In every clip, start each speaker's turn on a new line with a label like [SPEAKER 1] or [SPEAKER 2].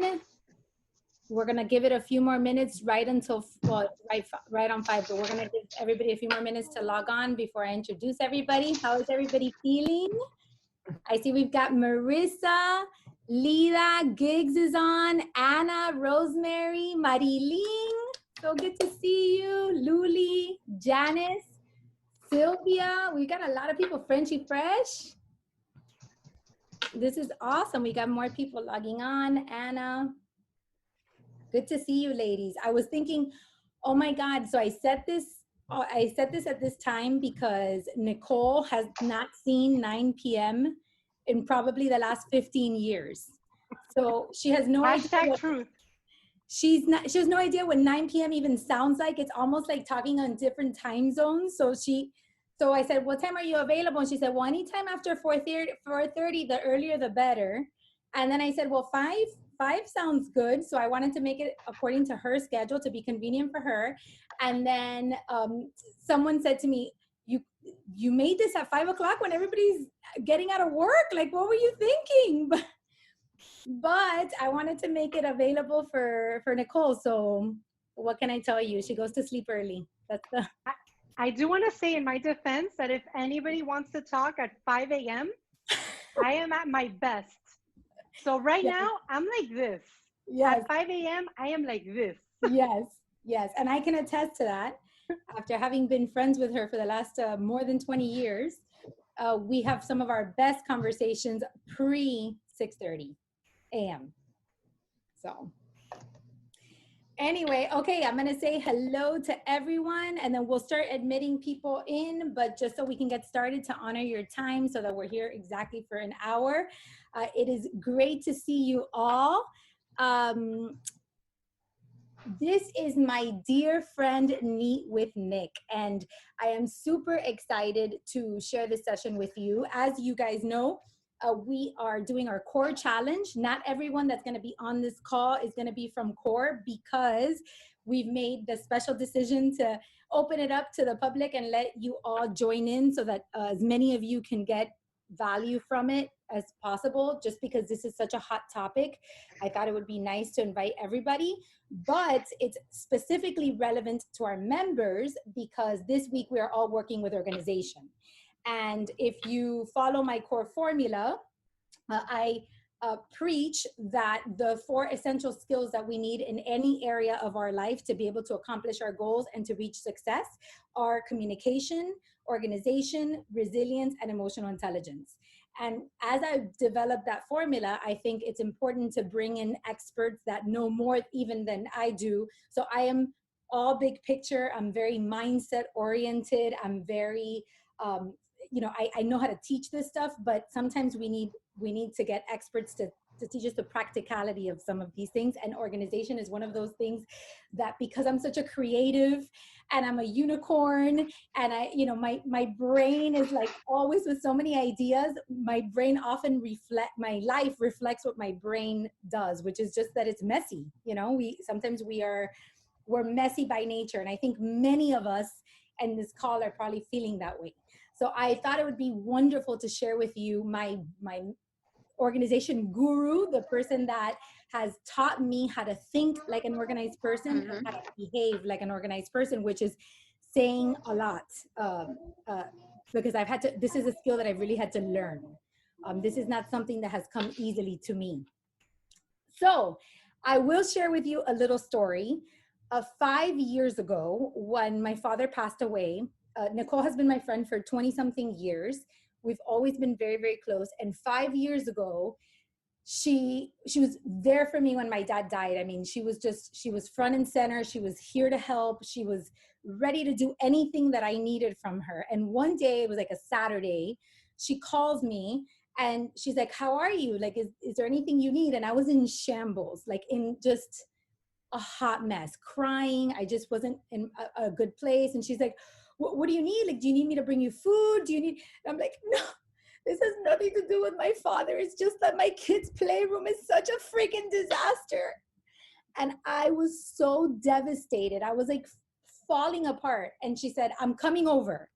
[SPEAKER 1] on. We're going to give it a few more minutes right until, well, right on 5, but we're going to give everybody a few more minutes to log on before I introduce everybody. How is everybody feeling? I see we've got Marissa, Lida, Giggs is on, Anna, Rosemary, Mariling. So good to see you. Luli, Janice, Sylvia. We got a lot of people. Frenchy Fresh. This is awesome. We got more people logging on. Anna. Good to see you, ladies. I was thinking, oh my God. So I set this at this time because Nicole has not seen 9 p.m. in probably the last 15 years. So she has no idea.
[SPEAKER 2] Truth.
[SPEAKER 1] She has no idea what 9 p.m. even sounds like. It's almost like talking on different time zones. So I said, what time are you available? And she said, well, anytime after 4:30, the earlier the better. And then I said, well, 5 sounds good. So I wanted to make it according to her schedule to be convenient for her. And then someone said to me, you made this at 5 o'clock when everybody's getting out of work? Like, what were you thinking? But I wanted to make it available for Nicole. So what can I tell you? She goes to sleep early.
[SPEAKER 2] I do want to say in my defense that if anybody wants to talk at 5 a.m., I am at my best. So now I'm like this.
[SPEAKER 1] Yes.
[SPEAKER 2] At 5 a.m., I am like this.
[SPEAKER 1] Yes. And I can attest to that. After having been friends with her for the last more than 20 years, we have some of our best conversations pre 6:30 a.m. So anyway, okay, I'm going to say hello to everyone and then we'll start admitting people in, but just so we can get started to honor your time so that we're here exactly for an hour. It is great to see you all. This is my dear friend, Neat with Nick, and I am super excited to share this session with you. As you guys know, we are doing our core challenge. Not everyone that's going to be on this call is going to be from core because we've made the special decision to open it up to the public and let you all join in so that as many of you can get value from it as possible. Just because this is such a hot topic, I thought it would be nice to invite everybody, but it's specifically relevant to our members because this week we are all working with organization. And if you follow my core formula, I preach that the 4 essential skills that we need in any area of our life to be able to accomplish our goals and to reach success are communication, organization, resilience, and emotional intelligence. And as I've developed that formula, I think it's important to bring in experts that know more even than I do. So I am all big picture. I'm very mindset oriented. I'm very, I know how to teach this stuff, but sometimes we need to get experts to teach us the practicality of some of these things. And organization is one of those things that, because I'm such a creative and I'm a unicorn and my brain is like always with so many ideas, my brain often my life reflects what my brain does, which is just that it's messy. We're messy by nature. And I think many of us in this call are probably feeling that way. So I thought it would be wonderful to share with you my organization guru, the person that has taught me how to think like an organized person and how to behave like an organized person, which is saying a lot because this is a skill that I've really had to learn. This is not something that has come easily to me. So I will share with you a little story. 5 years ago, when my father passed away, Nicole has been my friend for 20-something years. We've always been very, very close. And 5 years ago, she was there for me when my dad died. I mean, she was front and center. She was here to help. She was ready to do anything that I needed from her. And one day, it was like a Saturday, she calls me and she's like, how are you? Like, is there anything you need? And I was in shambles, like in just a hot mess, crying. I just wasn't in a good place. And she's like, what do you need? Like, do you need me to bring you food? And I'm like, no, this has nothing to do with my father. It's just that my kid's playroom is such a freaking disaster. And I was so devastated. I was like falling apart. And she said, I'm coming over.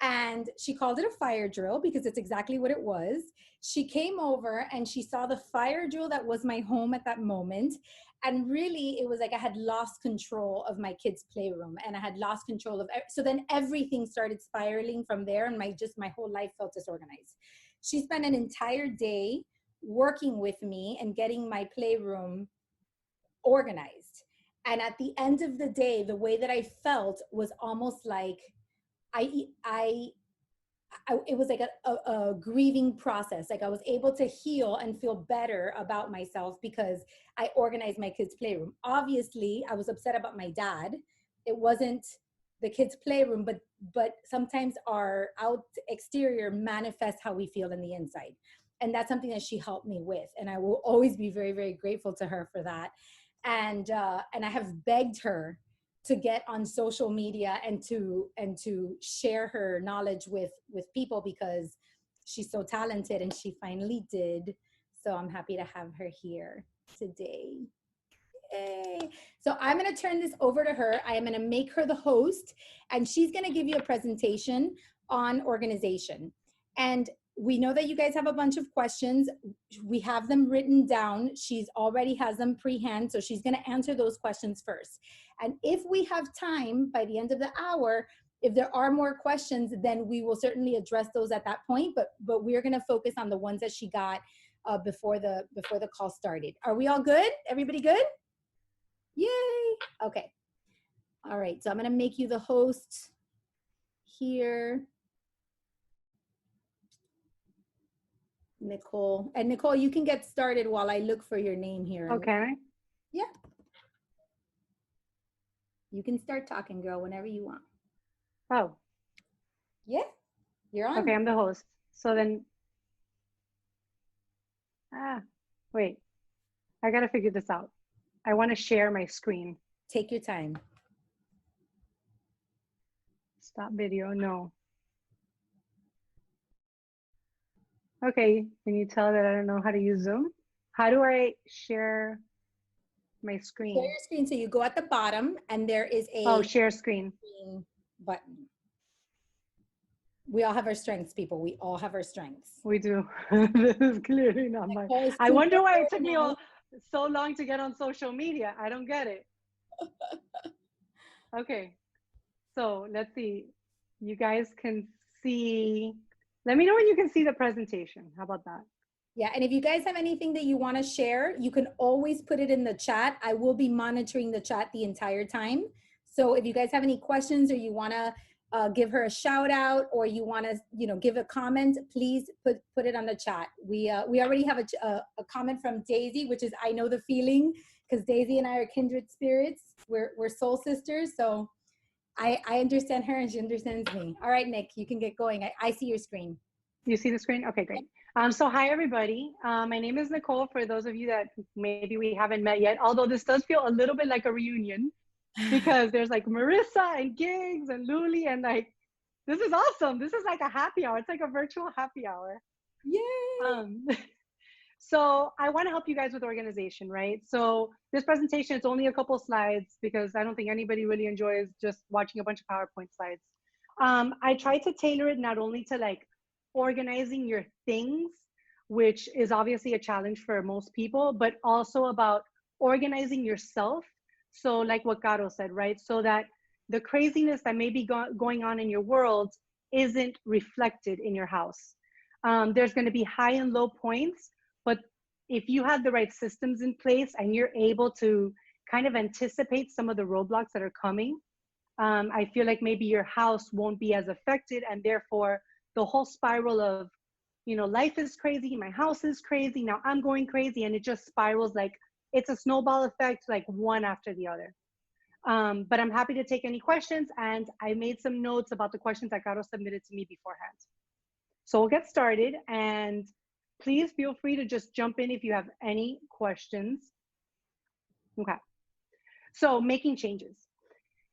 [SPEAKER 1] And she called it a fire drill because it's exactly what it was. She came over and she saw the fire drill that was my home at that moment. And really, it was like I had lost control of my kids' playroom, and I had lost control of. So then everything started spiraling from there, and my whole life felt disorganized. She spent an entire day working with me and getting my playroom organized. And at the end of the day, the way that I felt was almost like I I it was like a grieving process. Like I was able to heal and feel better about myself because I organized my kids' playroom. Obviously, I was upset about my dad. It wasn't the kids' playroom, but sometimes our out exterior manifests how we feel in the inside. And that's something that she helped me with. And I will always be very, very grateful to her for that. And I have begged her to get on social media and to share her knowledge with people because she's so talented, and she finally did. So I'm happy to have her here today. Yay. So I'm going to turn this over to her. I am going to make her the host, and she's going to give you a presentation on organization. And we know that you guys have a bunch of questions. We have them written down. She's already has them pre-hand, so she's going to answer those questions first. And if we have time by the end of the hour, if there are more questions, then we will certainly address those at that point. But we're going to focus on the ones that she got before the call started. Are we all good? Everybody good? Yay. Okay. All right. So I'm going to make you the host here. Nicole. And Nicole, you can get started while I look for your name here.
[SPEAKER 2] Okay.
[SPEAKER 1] Yeah. You can start talking, girl, whenever you want.
[SPEAKER 2] Oh.
[SPEAKER 1] Yeah. You're on.
[SPEAKER 2] Okay, I'm the host. So then, wait. I got to figure this out. I want to share my screen.
[SPEAKER 1] Take your time.
[SPEAKER 2] Stop video, no. Okay, can you tell that I don't know how to use Zoom? How do I share my screen?
[SPEAKER 1] Share your screen. So you go at the bottom and there is a
[SPEAKER 2] share screen
[SPEAKER 1] button. We all have our strengths, people. We all have our strengths.
[SPEAKER 2] We do. This is clearly not mine. I wonder why it took me so long to get on social media. I don't get it. Okay, so let's see. You guys can see. Let me know when you can see the presentation. How about that?
[SPEAKER 1] Yeah, and if you guys have anything that you want to share, you can always put it in the chat. I will be monitoring the chat the entire time. So if you guys have any questions, or you want to give her a shout out, or you want to give a comment, please put it on the chat. We already have a comment from Daisy, which is I know the feeling, because Daisy and I are kindred spirits. We're soul sisters. So I understand her and she understands me. All right, Nick, you can get going. I see your screen.
[SPEAKER 2] You see the screen? Okay, great. So hi, everybody. My name is Nicole, for those of you that maybe we haven't met yet, although this does feel a little bit like a reunion because there's like Marissa and Gigs and Luli, and like, this is awesome. This is like a happy hour. It's like a virtual happy hour.
[SPEAKER 1] Yay!
[SPEAKER 2] So I want to help you guys with organization, right? So this presentation, it's only a couple slides because I don't think anybody really enjoys just watching a bunch of PowerPoint slides. I try to tailor it not only to like organizing your things, which is obviously a challenge for most people, but also about organizing yourself. So like what Caro said, right? So that the craziness that may be going on in your world isn't reflected in your house. There's going to be high and low points, but if you have the right systems in place and you're able to kind of anticipate some of the roadblocks that are coming, I feel like maybe your house won't be as affected, and therefore the whole spiral of, life is crazy, my house is crazy, now I'm going crazy, and it just spirals like it's a snowball effect, like one after the other. But I'm happy to take any questions, and I made some notes about the questions that Caro submitted to me beforehand. So we'll get started, and please feel free to just jump in if you have any questions. Okay, so making changes.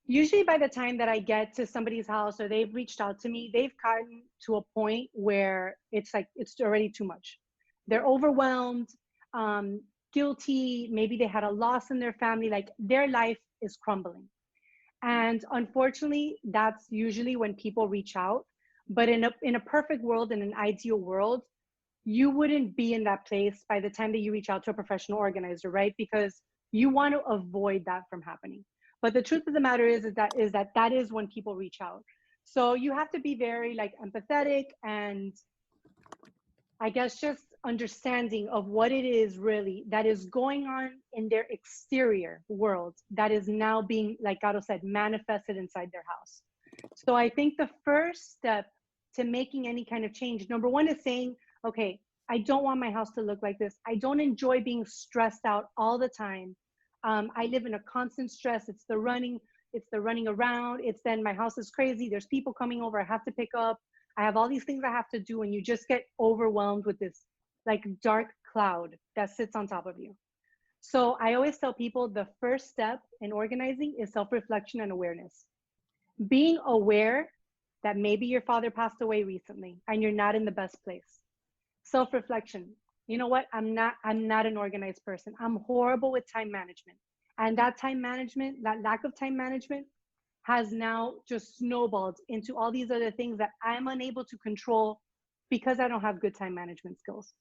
[SPEAKER 2] Usually by the time that I get to somebody's house or they've reached out to me, they've gotten to a point where it's like, it's already too much. They're overwhelmed, guilty, maybe they had a loss in their family, like their life is crumbling. And unfortunately, that's usually when people reach out. But in a perfect world, in an ideal world, you wouldn't be in that place by the time that you reach out to a professional organizer, right? Because you want to avoid that from happening. But the truth of the matter is that is when people reach out. So you have to be very like empathetic and I guess just understanding of what it is really that is going on in their exterior world that is now being, like Gato said, manifested inside their house. So I think the first step to making any kind of change, number one, is saying, okay, I don't want my house to look like this. I don't enjoy being stressed out all the time. I live in a constant stress. It's the running around. It's then my house is crazy. There's people coming over. I have to pick up. I have all these things I have to do, and you just get overwhelmed with this like dark cloud that sits on top of you. So I always tell people the first step in organizing is self-reflection and awareness. Being aware that maybe your father passed away recently and you're not in the best place. Self-reflection. You know what? I'm not an organized person. I'm horrible with time management. And that time management, that lack of time management has now just snowballed into all these other things that I'm unable to control because I don't have good time management skills.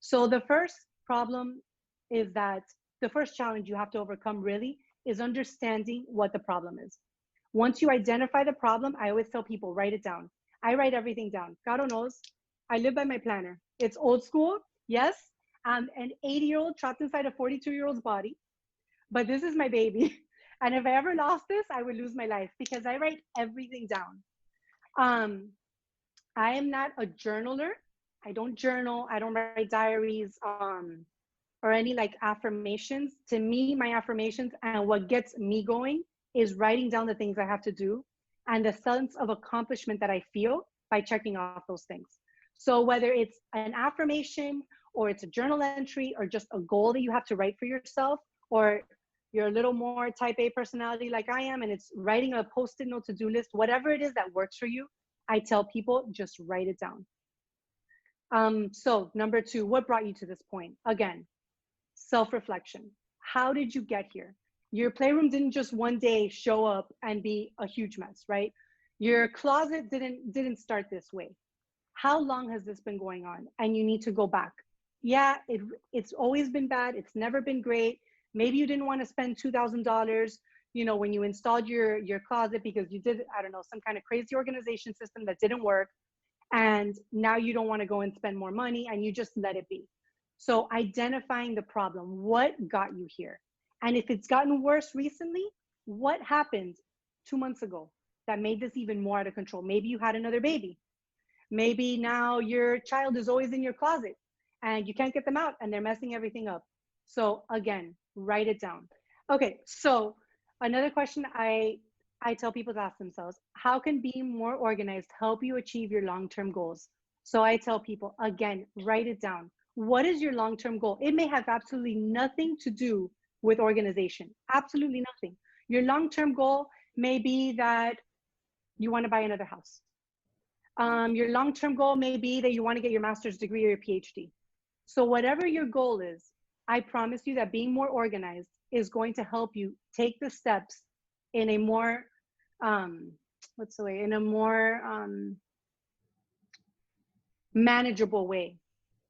[SPEAKER 2] So the first problem is that the first challenge you have to overcome really is understanding what the problem is. Once you identify the problem, I always tell people, write it down. I write everything down. God knows, I live by my planner. It's old school, yes. I'm an 80-year-old trapped inside a 42-year-old's body, but this is my baby. And if I ever lost this, I would lose my life because I write everything down. Um, I am not a journaler. I don't journal. I don't write diaries or any like affirmations. To me, my affirmations and what gets me going is writing down the things I have to do and the sense of accomplishment that I feel by checking off those things. So whether it's an affirmation or it's a journal entry or just a goal that you have to write for yourself, or you're a little more type A personality like I am and it's writing a post-it note to-do list, whatever it is that works for you, I tell people just write it down. So number two, what brought you to this point? Again, self-reflection. How did you get here? Your playroom didn't just one day show up and be a huge mess, right? Your closet didn't start this way. How long has this been going on? And you need to go back. Yeah, it's always been bad. It's never been great. Maybe you didn't want to spend $2,000, when you installed your closet because you did, I don't know, some kind of crazy organization system that didn't work. And now you don't want to go and spend more money and you just let it be. So identifying the problem, what got you here? And if it's gotten worse recently, what happened 2 months ago that made this even more out of control? Maybe you had another baby. Maybe now your child is always in your closet and you can't get them out and they're messing everything up. So again, write it down. Okay, so another question I tell people to ask themselves, how can being more organized help you achieve your long-term goals? So I tell people, again, write it down. What is your long-term goal? It may have absolutely nothing to do with organization, absolutely nothing. Your long-term goal may be that you want to buy another house. Your long-term goal may be that you want to get your master's degree or your PhD. So whatever your goal is, I promise you that being more organized is going to help you take the steps in a more, manageable way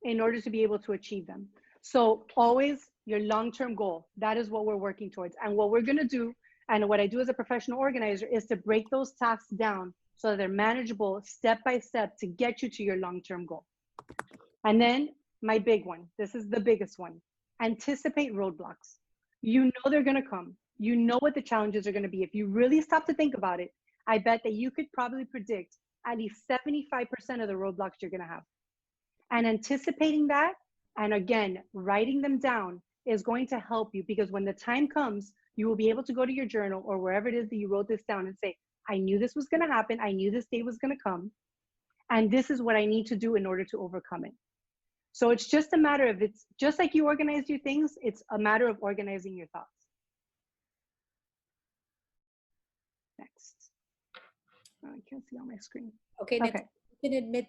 [SPEAKER 2] in order to be able to achieve them. So always your long-term goal, that is what we're working towards. And what we're going to do, and what I do as a professional organizer, is to break those tasks down so that they're manageable step by step to get you to your long-term goal. And then my big one, this is the biggest one, anticipate roadblocks. You know they're going to come. You know what the challenges are going to be. If you really stop to think about it, I bet that you could probably predict at least 75% of the roadblocks you're going to have. And anticipating that, and again, writing them down is going to help you, because when the time comes, you will be able to go to your journal or wherever it is that you wrote this down and say, I knew this was going to happen. I knew this day was going to come. And this is what I need to do in order to overcome it. So it's just a matter of, it's just like you organize your things, it's a matter of organizing your thoughts. Next. Oh, I can't see on my screen.
[SPEAKER 1] Okay, Nicole, you can admit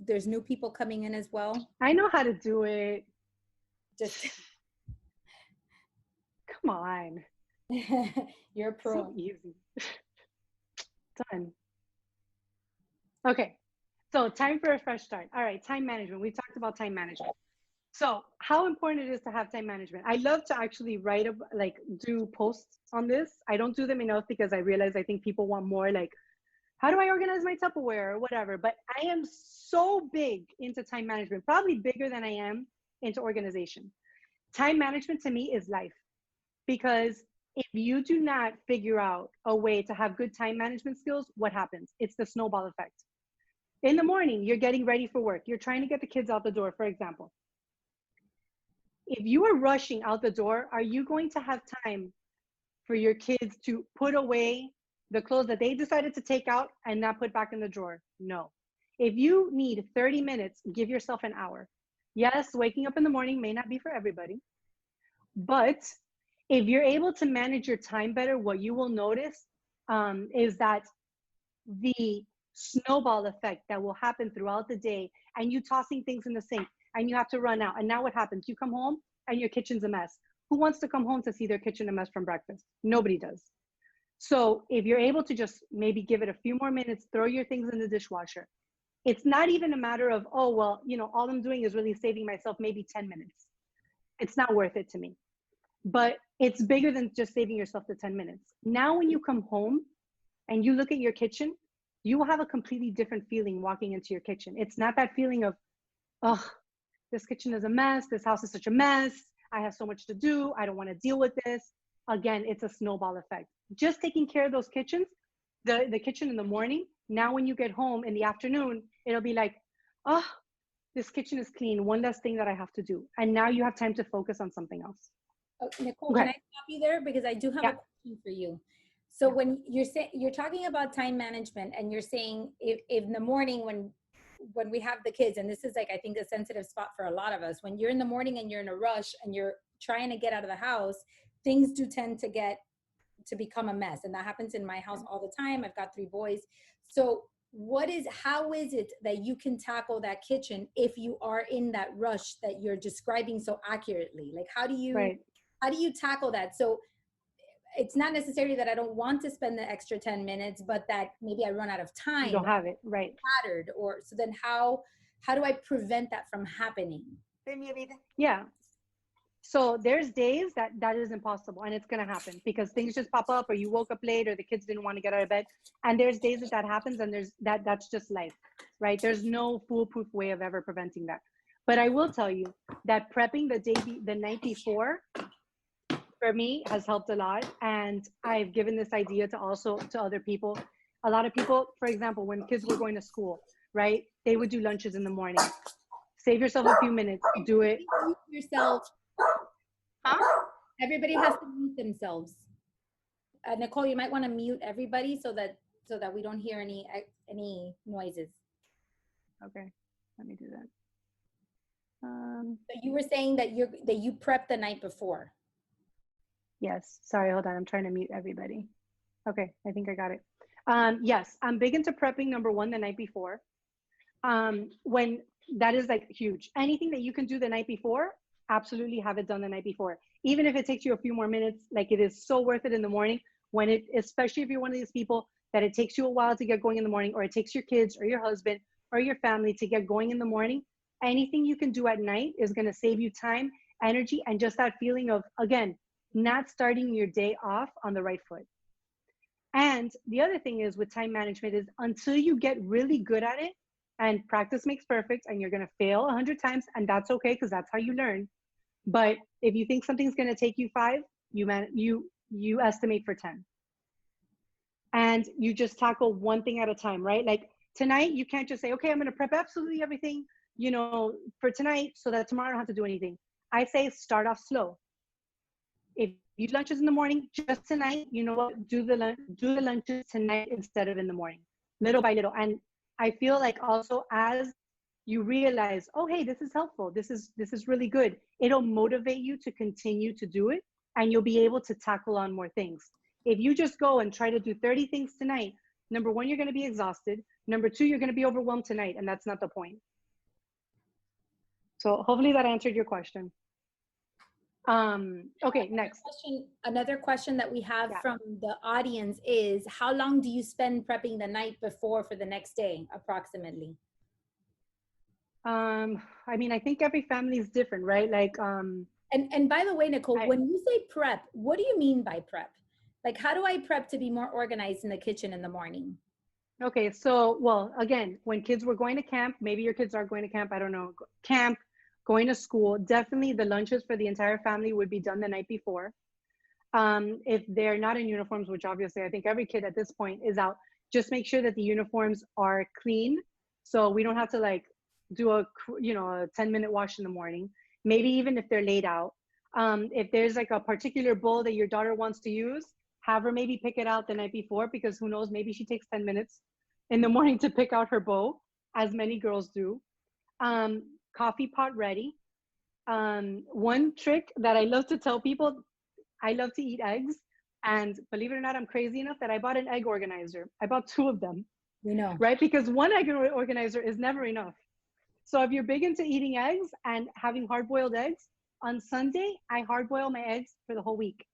[SPEAKER 1] there's new people coming in as well.
[SPEAKER 2] I know how to do it.
[SPEAKER 1] Just
[SPEAKER 2] come on.
[SPEAKER 1] You're pro.
[SPEAKER 2] So easy. Done. Okay. So time for a fresh start. All right, time management. We talked about time management. So how important it is to have time management. I love to actually like do posts on this. I don't do them enough because I realize I think people want more like, how do I organize my Tupperware or whatever? But I am so big into time management, probably bigger than I am into organization. Time management to me is life, because if you do not figure out a way to have good time management skills, what happens? It's the snowball effect. In the morning, you're getting ready for work. You're trying to get the kids out the door, for example. If you are rushing out the door, are you going to have time for your kids to put away the clothes that they decided to take out and not put back in the drawer? No. If you need 30 minutes, give yourself an hour. Yes, waking up in the morning may not be for everybody, but if you're able to manage your time better, what you will notice is that the snowball effect that will happen throughout the day, and you tossing things in the sink and you have to run out. And now what happens? You come home and your kitchen's a mess. Who wants to come home to see their kitchen a mess from breakfast? Nobody does. So if you're able to just maybe give it a few more minutes, throw your things in the dishwasher. It's not even a matter of, oh, well, all I'm doing is really saving myself maybe 10 minutes. It's not worth it to me. But it's bigger than just saving yourself the 10 minutes. Now, when you come home and you look at your kitchen, you will have a completely different feeling walking into your kitchen. It's not that feeling of, oh, this kitchen is a mess. This house is such a mess. I have so much to do. I don't want to deal with this. Again, it's a snowball effect. Just taking care of those kitchens, the kitchen in the morning. Now, when you get home in the afternoon, it'll be like, oh, this kitchen is clean. One less thing that I have to do. And now you have time to focus on something else.
[SPEAKER 1] Oh, Nicole,
[SPEAKER 2] Okay.
[SPEAKER 1] can I stop you there? Because I do have a question for you. So when you're talking about time management, and you're saying if in the morning when we have the kids, and this is like, I think, a sensitive spot for a lot of us, when you're in the morning and you're in a rush and you're trying to get out of the house, things do tend to become a mess. And that happens in my house all the time. I've got 3 boys. So how is it that you can tackle that kitchen if you are in that rush that you're describing so accurately? Like, how do you tackle that? So it's not necessarily that I don't want to spend the extra 10 minutes, but that maybe I run out of time.
[SPEAKER 2] You don't have it, right?
[SPEAKER 1] Scattered, or so then how do I prevent that from happening?
[SPEAKER 2] Yeah. So there's days that is impossible, and it's going to happen because things just pop up, or you woke up late, or the kids didn't want to get out of bed. And there's days that happens, and that's just life, right? There's no foolproof way of ever preventing that. But I will tell you that prepping the night before, for me, has helped a lot. And I've given this idea to other people. A lot of people, for example, when kids were going to school, right? They would do lunches in the morning. Save yourself a few minutes, do it.
[SPEAKER 1] Yourself.
[SPEAKER 2] Huh?
[SPEAKER 1] Everybody has to mute themselves. Nicole, you might want to mute everybody so that we don't hear any noises.
[SPEAKER 2] Okay, let me do that.
[SPEAKER 1] So you were saying that you prep the night before.
[SPEAKER 2] Yes. Sorry, hold on. I'm trying to mute everybody. Okay, I think I got it. Yes, I'm big into prepping, number one, the night before. When that is like huge. Anything that you can do the night before, absolutely have it done the night before. Even if it takes you a few more minutes, like, it is so worth it in the morning, especially if you're one of these people that it takes you a while to get going in the morning, or it takes your kids or your husband or your family to get going in the morning. Anything you can do at night is going to save you time, energy, and just that feeling of, again, not starting your day off on the right foot. And the other thing is with time management is, until you get really good at it, and practice makes perfect, and you're going to fail 100 times, and that's okay, because that's how you learn. But if you think something's going to take you 5, you estimate for 10. And you just tackle one thing at a time, right? Like tonight, you can't just say, okay, I'm going to prep absolutely everything, for tonight, so that tomorrow I don't have to do anything. I say start off slow. If you eat lunches in the morning, just tonight, you know what, do the lunches tonight instead of in the morning, little by little. And I feel like also, as you realize, oh, hey, this is helpful, this is really good, it'll motivate you to continue to do it, and you'll be able to tackle on more things. If you just go and try to do 30 things tonight, number one, you're going to be exhausted. Number two, you're going to be overwhelmed tonight, and that's not the point. So hopefully that answered your question. Okay, next.
[SPEAKER 1] Another question that we have from the audience is, how long do you spend prepping the night before for the next day, approximately?
[SPEAKER 2] I mean, I think every family is different, right? Like,
[SPEAKER 1] And by the way, Nicole,
[SPEAKER 2] I
[SPEAKER 1] when you say prep, what do you mean by prep? Like, how do I prep to be more organized in the kitchen in the morning?
[SPEAKER 2] okay. So, well, again, when kids were going to camp, maybe your kids are going to camp. I don't know. Camp, going to school. Definitely, the lunches for the entire family would be done the night before. If they're not in uniforms, which obviously I think every kid at this point is out, just make sure that the uniforms are clean. So we don't have to like do a 10-minute wash in the morning. Maybe even if they're laid out. If there's like a particular bowl that your daughter wants to use, have her maybe pick it out the night before, because who knows, maybe she takes 10 minutes in the morning to pick out her bowl, as many girls do. Coffee pot ready. One trick that I love to tell people, I love to eat eggs. And believe it or not, I'm crazy enough that I bought an egg organizer. I bought two of them,
[SPEAKER 1] We know.
[SPEAKER 2] right? Because one egg organizer is never enough. So if you're big into eating eggs and having hard boiled eggs, on Sunday, I hard boil my eggs for the whole week.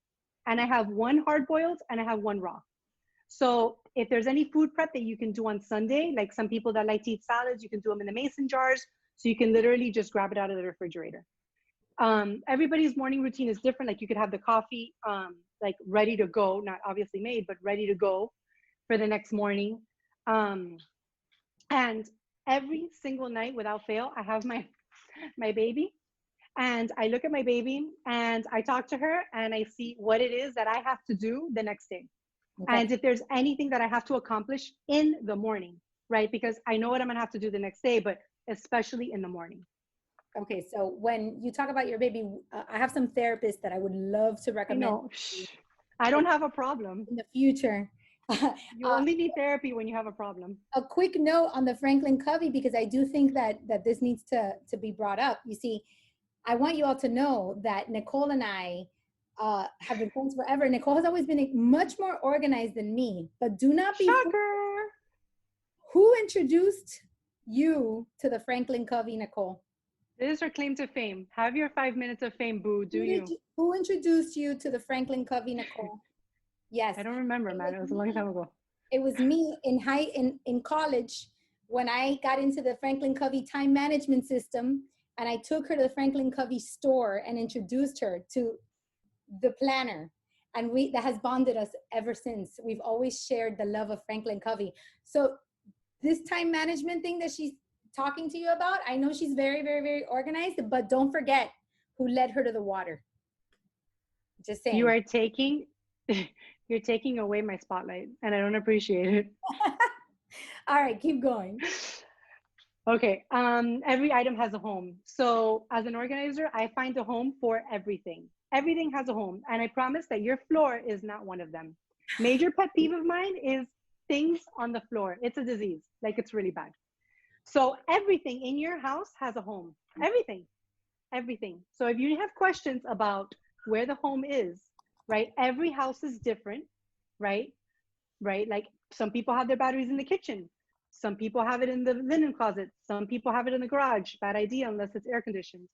[SPEAKER 2] And I have one hard boiled and I have one raw. So if there's any food prep that you can do on Sunday, like some people that like to eat salads, you can do them in the mason jars. So you can literally just grab it out of the refrigerator. Everybody's morning routine is different. Like you could have the coffee like ready to go, not obviously made, but ready to go for the next morning. Um, and every single night without fail, I have my baby, and I look at my baby and I talk to her and I see what it is that I have to do the next day.
[SPEAKER 1] Okay.
[SPEAKER 2] And if there's anything that I have to accomplish in the morning, right? Because I know what I'm gonna have to do the next day, but especially in the morning.
[SPEAKER 1] Okay. So when you talk about your baby, I have some therapists that I would love to
[SPEAKER 2] I
[SPEAKER 1] recommend
[SPEAKER 2] know. Shh. I don't have a problem.
[SPEAKER 1] in the future.
[SPEAKER 2] You only need therapy when you have a problem.
[SPEAKER 1] A quick note on the Franklin Covey, because I do think that this needs to be brought up. You see, I want you all to know that Nicole and I have been friends forever. Nicole has always been much more organized than me, but do not be fooled.
[SPEAKER 2] Shocker.
[SPEAKER 1] Who introduced you to the Franklin Covey, Nicole?
[SPEAKER 2] This is her claim to fame. Have your 5 minutes of fame, boo. Do you?
[SPEAKER 1] Who introduced you to the Franklin Covey, Nicole? Yes,
[SPEAKER 2] I don't remember,
[SPEAKER 1] it
[SPEAKER 2] man.
[SPEAKER 1] was
[SPEAKER 2] It was a long
[SPEAKER 1] me.
[SPEAKER 2] time ago.
[SPEAKER 1] It was me in college when I got into the Franklin Covey time management system, and I took her to the Franklin Covey store and introduced her to the planner. And that has bonded us ever since. We've always shared the love of Franklin Covey. So this time management thing that she's talking to you about, I know she's very, very, very organized, but don't forget who led her to the water. Just
[SPEAKER 2] You
[SPEAKER 1] saying.
[SPEAKER 2] are taking you're taking away my spotlight and I don't appreciate it.
[SPEAKER 1] All right, keep going.
[SPEAKER 2] Okay. Every item has a home. So as an organizer, I find a home for everything. Everything has a home. And I promise that your floor is not one of them. Major pet peeve of mine is things on the floor. It's a disease. Like it's really bad. So everything in your house has a home. Everything. Everything. So if you have questions about where the home is, right? Every house is different, right? Right? Like some people have their batteries in the kitchen. Some people have it in the linen closet. Some people have it in the garage. Bad idea unless it's air conditioned.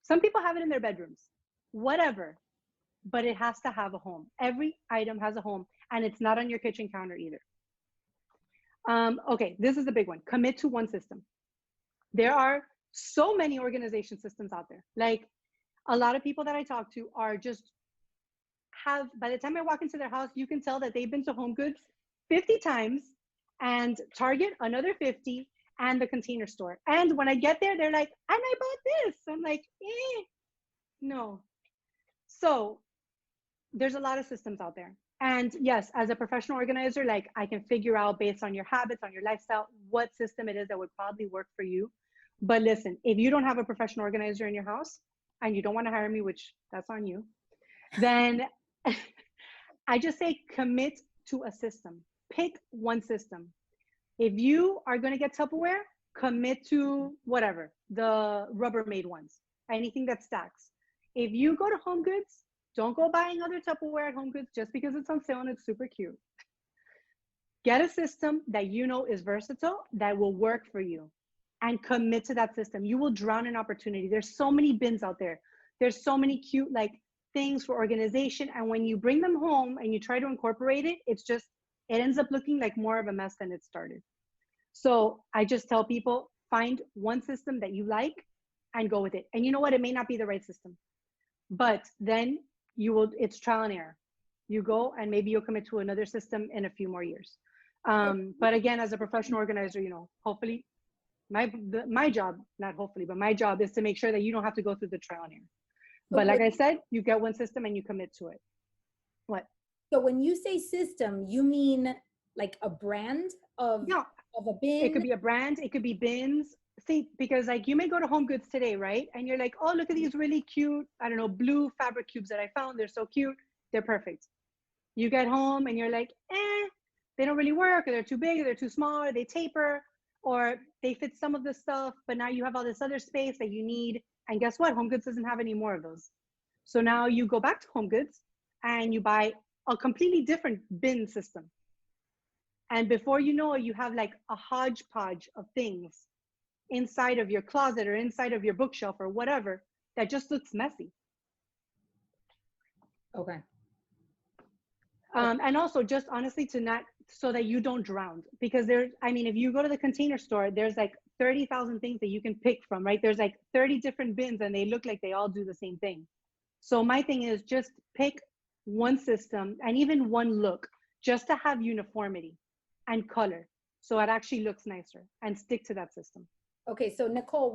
[SPEAKER 2] Some people have it in their bedrooms. Whatever. But it has to have a home. Every item has a home, and it's not on your kitchen counter either. Okay, this is the big one. Commit to one system. There are so many organization systems out there. Like a lot of people that I talk to are just by the time I walk into their house, you can tell that they've been to Home Goods 50 times and Target another 50 and the Container Store. And when I get there, they're like, and I bought this. I'm like, no. So there's a lot of systems out there. And yes, as a professional organizer, like I can figure out based on your habits, on your lifestyle, what system it is that would probably work for you. But listen, if you don't have a professional organizer in your house and you don't want to hire me, which that's on you, then I just say commit to a system. Pick one system. If you are going to get Tupperware, commit to whatever, the Rubbermaid ones, anything that stacks. If you go to Home Goods, don't go buying other Tupperware at Home Goods just because it's on sale and it's super cute. Get a system that you know is versatile, that will work for you, and commit to that system. You will drown in opportunity. There's so many bins out there. There's so many cute like things for organization. And when you bring them home and you try to incorporate it, it ends up looking like more of a mess than it started. So I just tell people, find one system that you like and go with it. And you know what? It may not be the right system, but then it's trial and error. You go and maybe you'll commit to another system in a few more years. But again, as a professional organizer, hopefully my job, not hopefully, but my job is to make sure that you don't have to go through the trial and error. But like I said, you get one system and you commit to it. What?
[SPEAKER 1] So when you say system, you mean like a brand of a bin?
[SPEAKER 2] It could be a brand, it could be bins. See, because like you may go to Home Goods today, right? And you're like, oh, look at these really cute, I don't know, blue fabric cubes that I found. They're so cute. They're perfect. You get home and you're like, they don't really work, or they're too big, or they're too small, or they taper, or they fit some of the stuff, but now you have all this other space that you need. And guess what? Home Goods doesn't have any more of those. So now you go back to Home Goods and you buy a completely different bin system. And before you know it, you have like a hodgepodge of things inside of your closet or inside of your bookshelf or whatever that just looks messy.
[SPEAKER 1] Okay.
[SPEAKER 2] And also just honestly so that you don't drown, because if you go to the Container Store, there's like 30,000 things that you can pick from, right? There's like 30 different bins and they look like they all do the same thing. So my thing is just pick one system and even one look, just to have uniformity and color, so it actually looks nicer, and stick to that system.
[SPEAKER 1] Okay, so Nicole,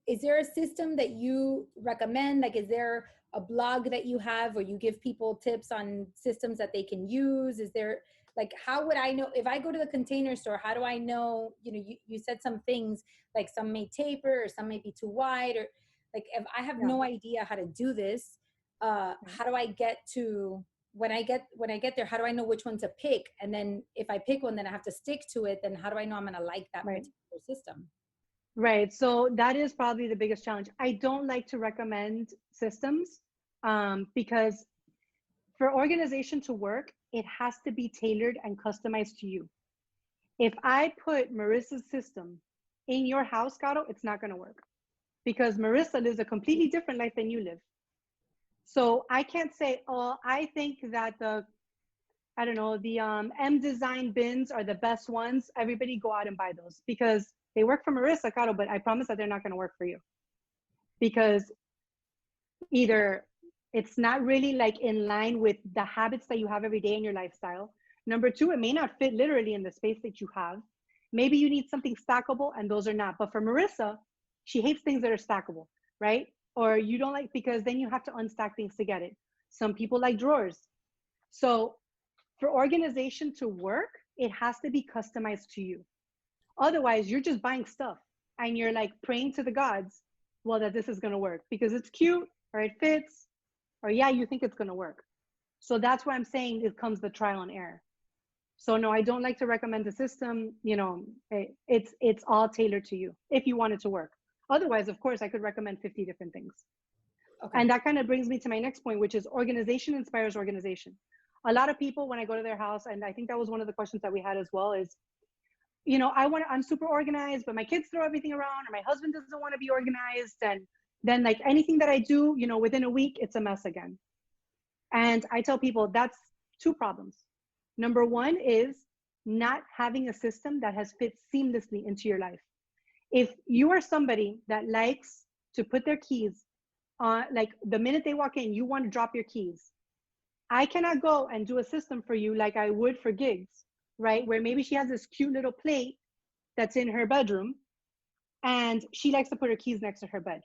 [SPEAKER 1] is there a system that you recommend? Like, is there a blog that you have where you give people tips on systems that they can use? Is there, like, how would I know if I go to the Container Store? How do I know? You said some things like some may taper or some may be too wide, or like if I have no idea how to do this, how do I get to when I get there? How do I know which one to pick? And then if I pick one, then I have to stick to it. Then how do I know I'm going to like that particular system?
[SPEAKER 2] Right. So that is probably the biggest challenge. I don't like to recommend systems because for organization to work, it has to be tailored and customized to you. If I put Marissa's system in your house, Caro, it's not going to work, because Marissa lives a completely different life than you live. So I can't say, oh, I think that the M Design bins are the best ones. Everybody go out and buy those, because they work for Marissa, Caro, but I promise that they're not going to work for you, because either it's not really like in line with the habits that you have every day in your lifestyle. Number two, it may not fit literally in the space that you have. Maybe you need something stackable and those are not. But for Marissa, she hates things that are stackable, right? Or you don't like, because then you have to unstack things to get it. Some people like drawers. So for organization to work, it has to be customized to you. Otherwise, you're just buying stuff and you're like praying to the gods, well, that this is going to work because it's cute or it fits, or you think it's going to work. So that's why I'm saying it comes the trial and error. So no, I don't like to recommend a system. It's all tailored to you if you want it to work. Otherwise, of course, I could recommend 50 different things. Okay. And that kind of brings me to my next point, which is organization inspires organization. A lot of people, when I go to their house, and I think that was one of the questions that we had as well, is, I'm super organized, but my kids throw everything around, or my husband doesn't want to be organized. And then like anything that I do, within a week, it's a mess again. And I tell people that's two problems. Number one is not having a system that has fit seamlessly into your life. If you are somebody that likes to put their keys on, like the minute they walk in, you want to drop your keys. I cannot go and do a system for you like I would for gigs, right? Where maybe she has this cute little plate that's in her bedroom and she likes to put her keys next to her bed.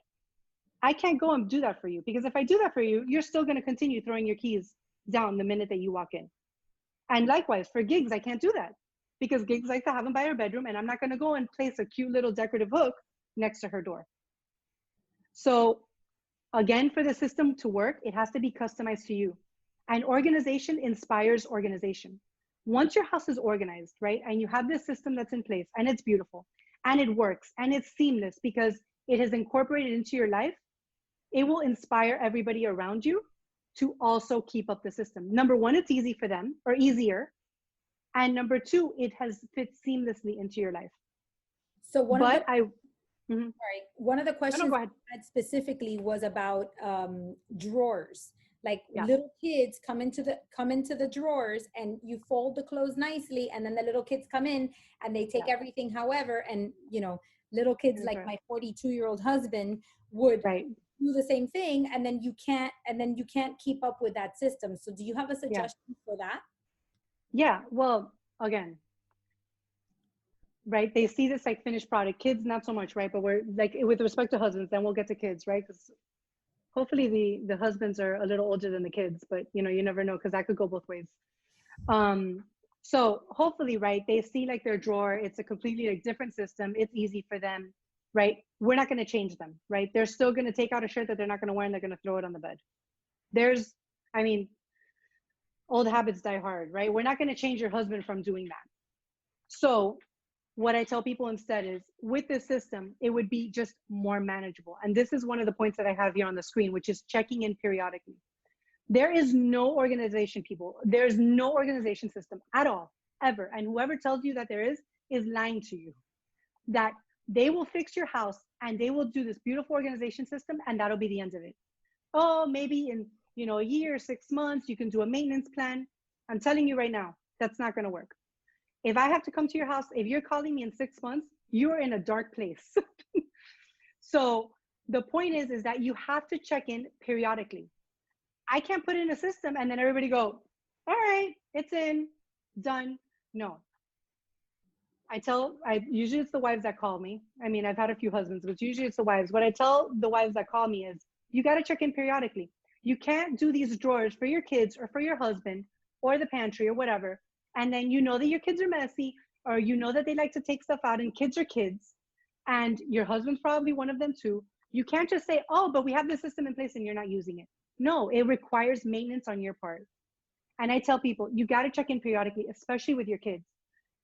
[SPEAKER 2] I can't go and do that for you, because if I do that for you, you're still going to continue throwing your keys down the minute that you walk in. And likewise, for gigs, I can't do that, because gigs like to have them by her bedroom, and I'm not going to go and place a cute little decorative hook next to her door. So again, for the system to work, it has to be customized to you. And organization inspires organization. Once your house is organized, right, and you have this system that's in place and it's beautiful and it works and it's seamless because it has incorporated into your life, it will inspire everybody around you to also keep up the system. Number one, it's easy for them, or easier. And number two, it has fit seamlessly into your life.
[SPEAKER 1] So one of the questions I had specifically was about drawers. Like little kids come into the drawers and you fold the clothes nicely, and then the little kids come in and they take everything however, and little kids
[SPEAKER 2] That's
[SPEAKER 1] like
[SPEAKER 2] right.
[SPEAKER 1] my 42-year-old husband would
[SPEAKER 2] Right.
[SPEAKER 1] do the same thing, and then you can't keep up with that system. So do you have a
[SPEAKER 2] Yeah.
[SPEAKER 1] suggestion for that?
[SPEAKER 2] Yeah. Well, again, right? They see this like finished product. Kids, not so much, right? But we're like with respect to husbands, then we'll get to kids, right? Because hopefully the husbands are a little older than the kids, but you never know because that could go both ways. Um, so hopefully, right? They see like their drawer. It's a completely like different system. It's easy for them, right? We're not going to change them, right? They're still going to take out a shirt that they're not going to wear and they're going to throw it on the bed. There's, I mean, old habits die hard, right? We're not going to change your husband from doing that. So what I tell people instead is with this system, it would be just more manageable. And this is one of the points that I have here on the screen, which is checking in periodically. There is no organization, people. There's no organization system at all, ever. And whoever tells you that there is lying to you. That they will fix your house and they will do this beautiful organization system and that'll be the end of it. Oh, maybe in a year, 6 months, you can do a maintenance plan. I'm telling you right now, that's not going to work. If I have to come to your house, if you're calling me in 6 months, you are in a dark place. So the point is that you have to check in periodically. I can't put in a system and then everybody go, all right, it's in, done. No. I usually it's the wives that call me. I mean, I've had a few husbands, but usually it's the wives. What I tell the wives that call me is you got to check in periodically. You can't do these drawers for your kids or for your husband or the pantry or whatever. And then you know that your kids are messy or you know that they like to take stuff out and kids are kids and your husband's probably one of them too. You can't just say, oh, but we have this system in place and you're not using it. No, it requires maintenance on your part. And I tell people, you got to check in periodically, especially with your kids.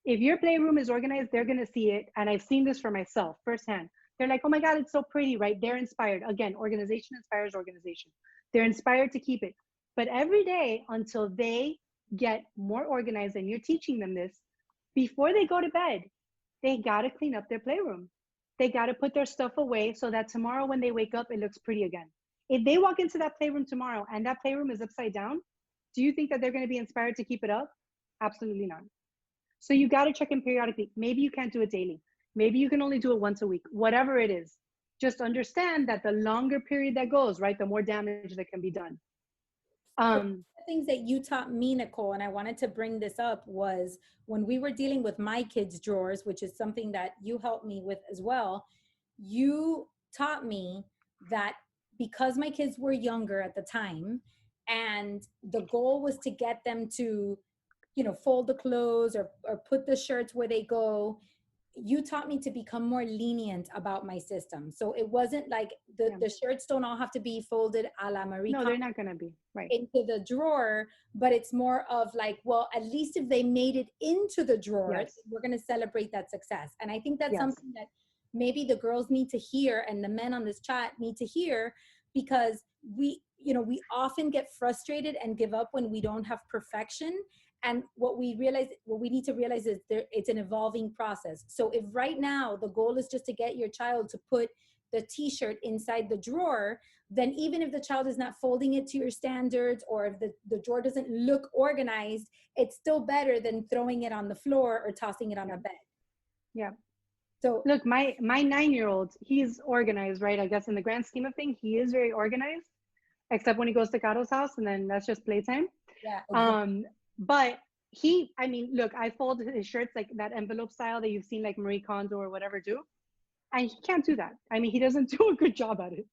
[SPEAKER 2] If your playroom is organized, they're going to see it. And I've seen this for myself firsthand. They're like, oh my God, it's so pretty, right? They're inspired. Again, organization inspires organization. They're inspired to keep it. But every day until they get more organized and you're teaching them this, before they go to bed, they got to clean up their playroom. They got to put their stuff away so that tomorrow when they wake up, it looks pretty again. If they walk into that playroom tomorrow and that playroom is upside down, do you think that they're going to be inspired to keep it up? Absolutely not. So you got to check in periodically. Maybe you can't do it daily. Maybe you can only do it once a week, whatever it is. Just understand that the longer period that goes, right, the more damage that can be done.
[SPEAKER 1] So the things that you taught me, Nicole, and I wanted to bring this up was when we were dealing with my kids' drawers, which is something that you helped me with as well. You taught me that because my kids were younger at the time, and the goal was to get them to, fold the clothes or put the shirts where they go, you taught me to become more lenient about my system. So it wasn't like
[SPEAKER 2] Yeah.
[SPEAKER 1] the shirts don't all have to be folded a la Marie
[SPEAKER 2] No, they're not going to be. Right.
[SPEAKER 1] into the drawer, but it's more of like, well, at least if they made it into the drawer,
[SPEAKER 2] Yes.
[SPEAKER 1] we're going to celebrate that success. And I think that's
[SPEAKER 2] Yes.
[SPEAKER 1] something that maybe the girls need to hear and the men on this chat need to hear, because we often get frustrated and give up when we don't have perfection. And what we need to realize is it's an evolving process. So if right now the goal is just to get your child to put the t-shirt inside the drawer, then even if the child is not folding it to your standards, or if the drawer doesn't look organized, it's still better than throwing it on the floor or tossing it on the bed.
[SPEAKER 2] Yeah.
[SPEAKER 1] So
[SPEAKER 2] look, my 9-year-old, he's organized, right? I guess in the grand scheme of things, he is very organized, except when he goes to Caro's house, and then that's just playtime.
[SPEAKER 1] yeah, exactly.
[SPEAKER 2] But look, I fold his shirts like that envelope style that you've seen like Marie Kondo or whatever do. And he can't do that. I mean, he doesn't do a good job at it.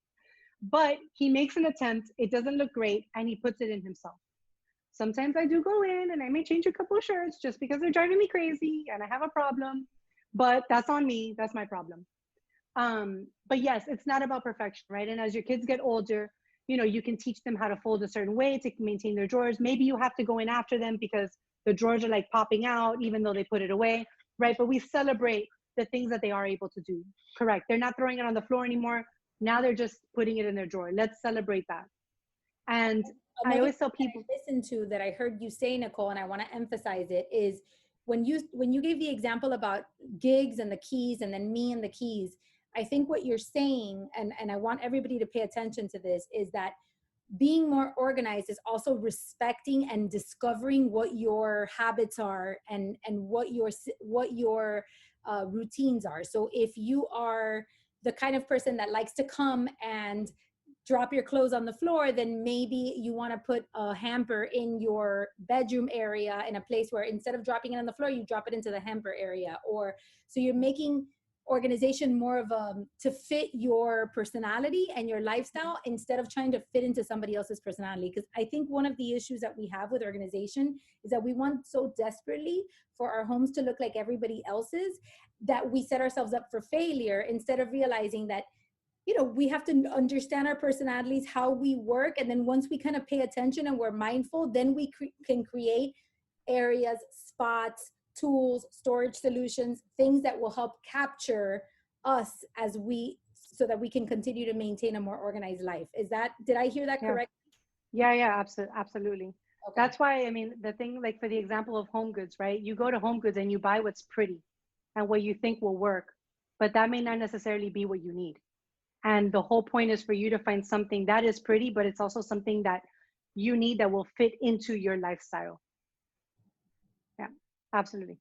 [SPEAKER 2] But he makes an attempt. It doesn't look great, and he puts it in himself. Sometimes I do go in and I may change a couple of shirts just because they're driving me crazy and I have a problem. But that's on me. That's my problem. But yes, it's not about perfection, right? And as your kids get older, you can teach them how to fold a certain way to maintain their drawers. Maybe you have to go in after them because the drawers are like popping out, even though they put it away, right? But we celebrate the things that they are able to do. Correct. They're not throwing it on the floor anymore. Now they're just putting it in their drawer. Let's celebrate that. And I
[SPEAKER 1] Another
[SPEAKER 2] always tell
[SPEAKER 1] thing that
[SPEAKER 2] people,
[SPEAKER 1] I listened to that I heard you say, Nicole, and I want to emphasize it, is when you gave the example about gigs and the keys and then me and the keys. I think what you're saying, and I want everybody to pay attention to this, is that being more organized is also respecting and discovering what your habits are and what your routines are. So if you are the kind of person that likes to come and drop your clothes on the floor, then maybe you want to put a hamper in your bedroom area in a place where instead of dropping it on the floor, you drop it into the hamper area. Or so you're making organization more of a to fit your personality and your lifestyle instead of trying to fit into somebody else's personality. Because I think one of the issues that we have with organization is that we want so desperately for our homes to look like everybody else's that we set ourselves up for failure instead of realizing that, you know, we have to understand our personalities, how we work, and then once we kind of pay attention and we're mindful, then we can create areas, spots, tools, storage solutions, things that will help capture us as we, so that we can continue to maintain a more organized life. Is that, did I hear that
[SPEAKER 2] Yeah.
[SPEAKER 1] correct?
[SPEAKER 2] Yeah, absolutely.
[SPEAKER 1] Okay.
[SPEAKER 2] That's why, I mean, the thing, like for the example of home goods, right? You go to home goods and you buy what's pretty and what you think will work, but that may not necessarily be what you need. And the whole point is for you to find something that is pretty, but it's also something that you need that will fit into your lifestyle. Yeah, absolutely.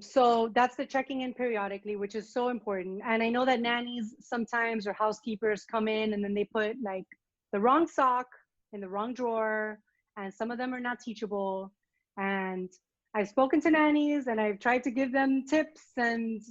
[SPEAKER 2] So that's the checking in periodically, which is so important. And I know that nannies sometimes or housekeepers come in and then they put like the wrong sock in the wrong drawer, and some of them are not teachable. And I've spoken to nannies and I've tried to give them tips and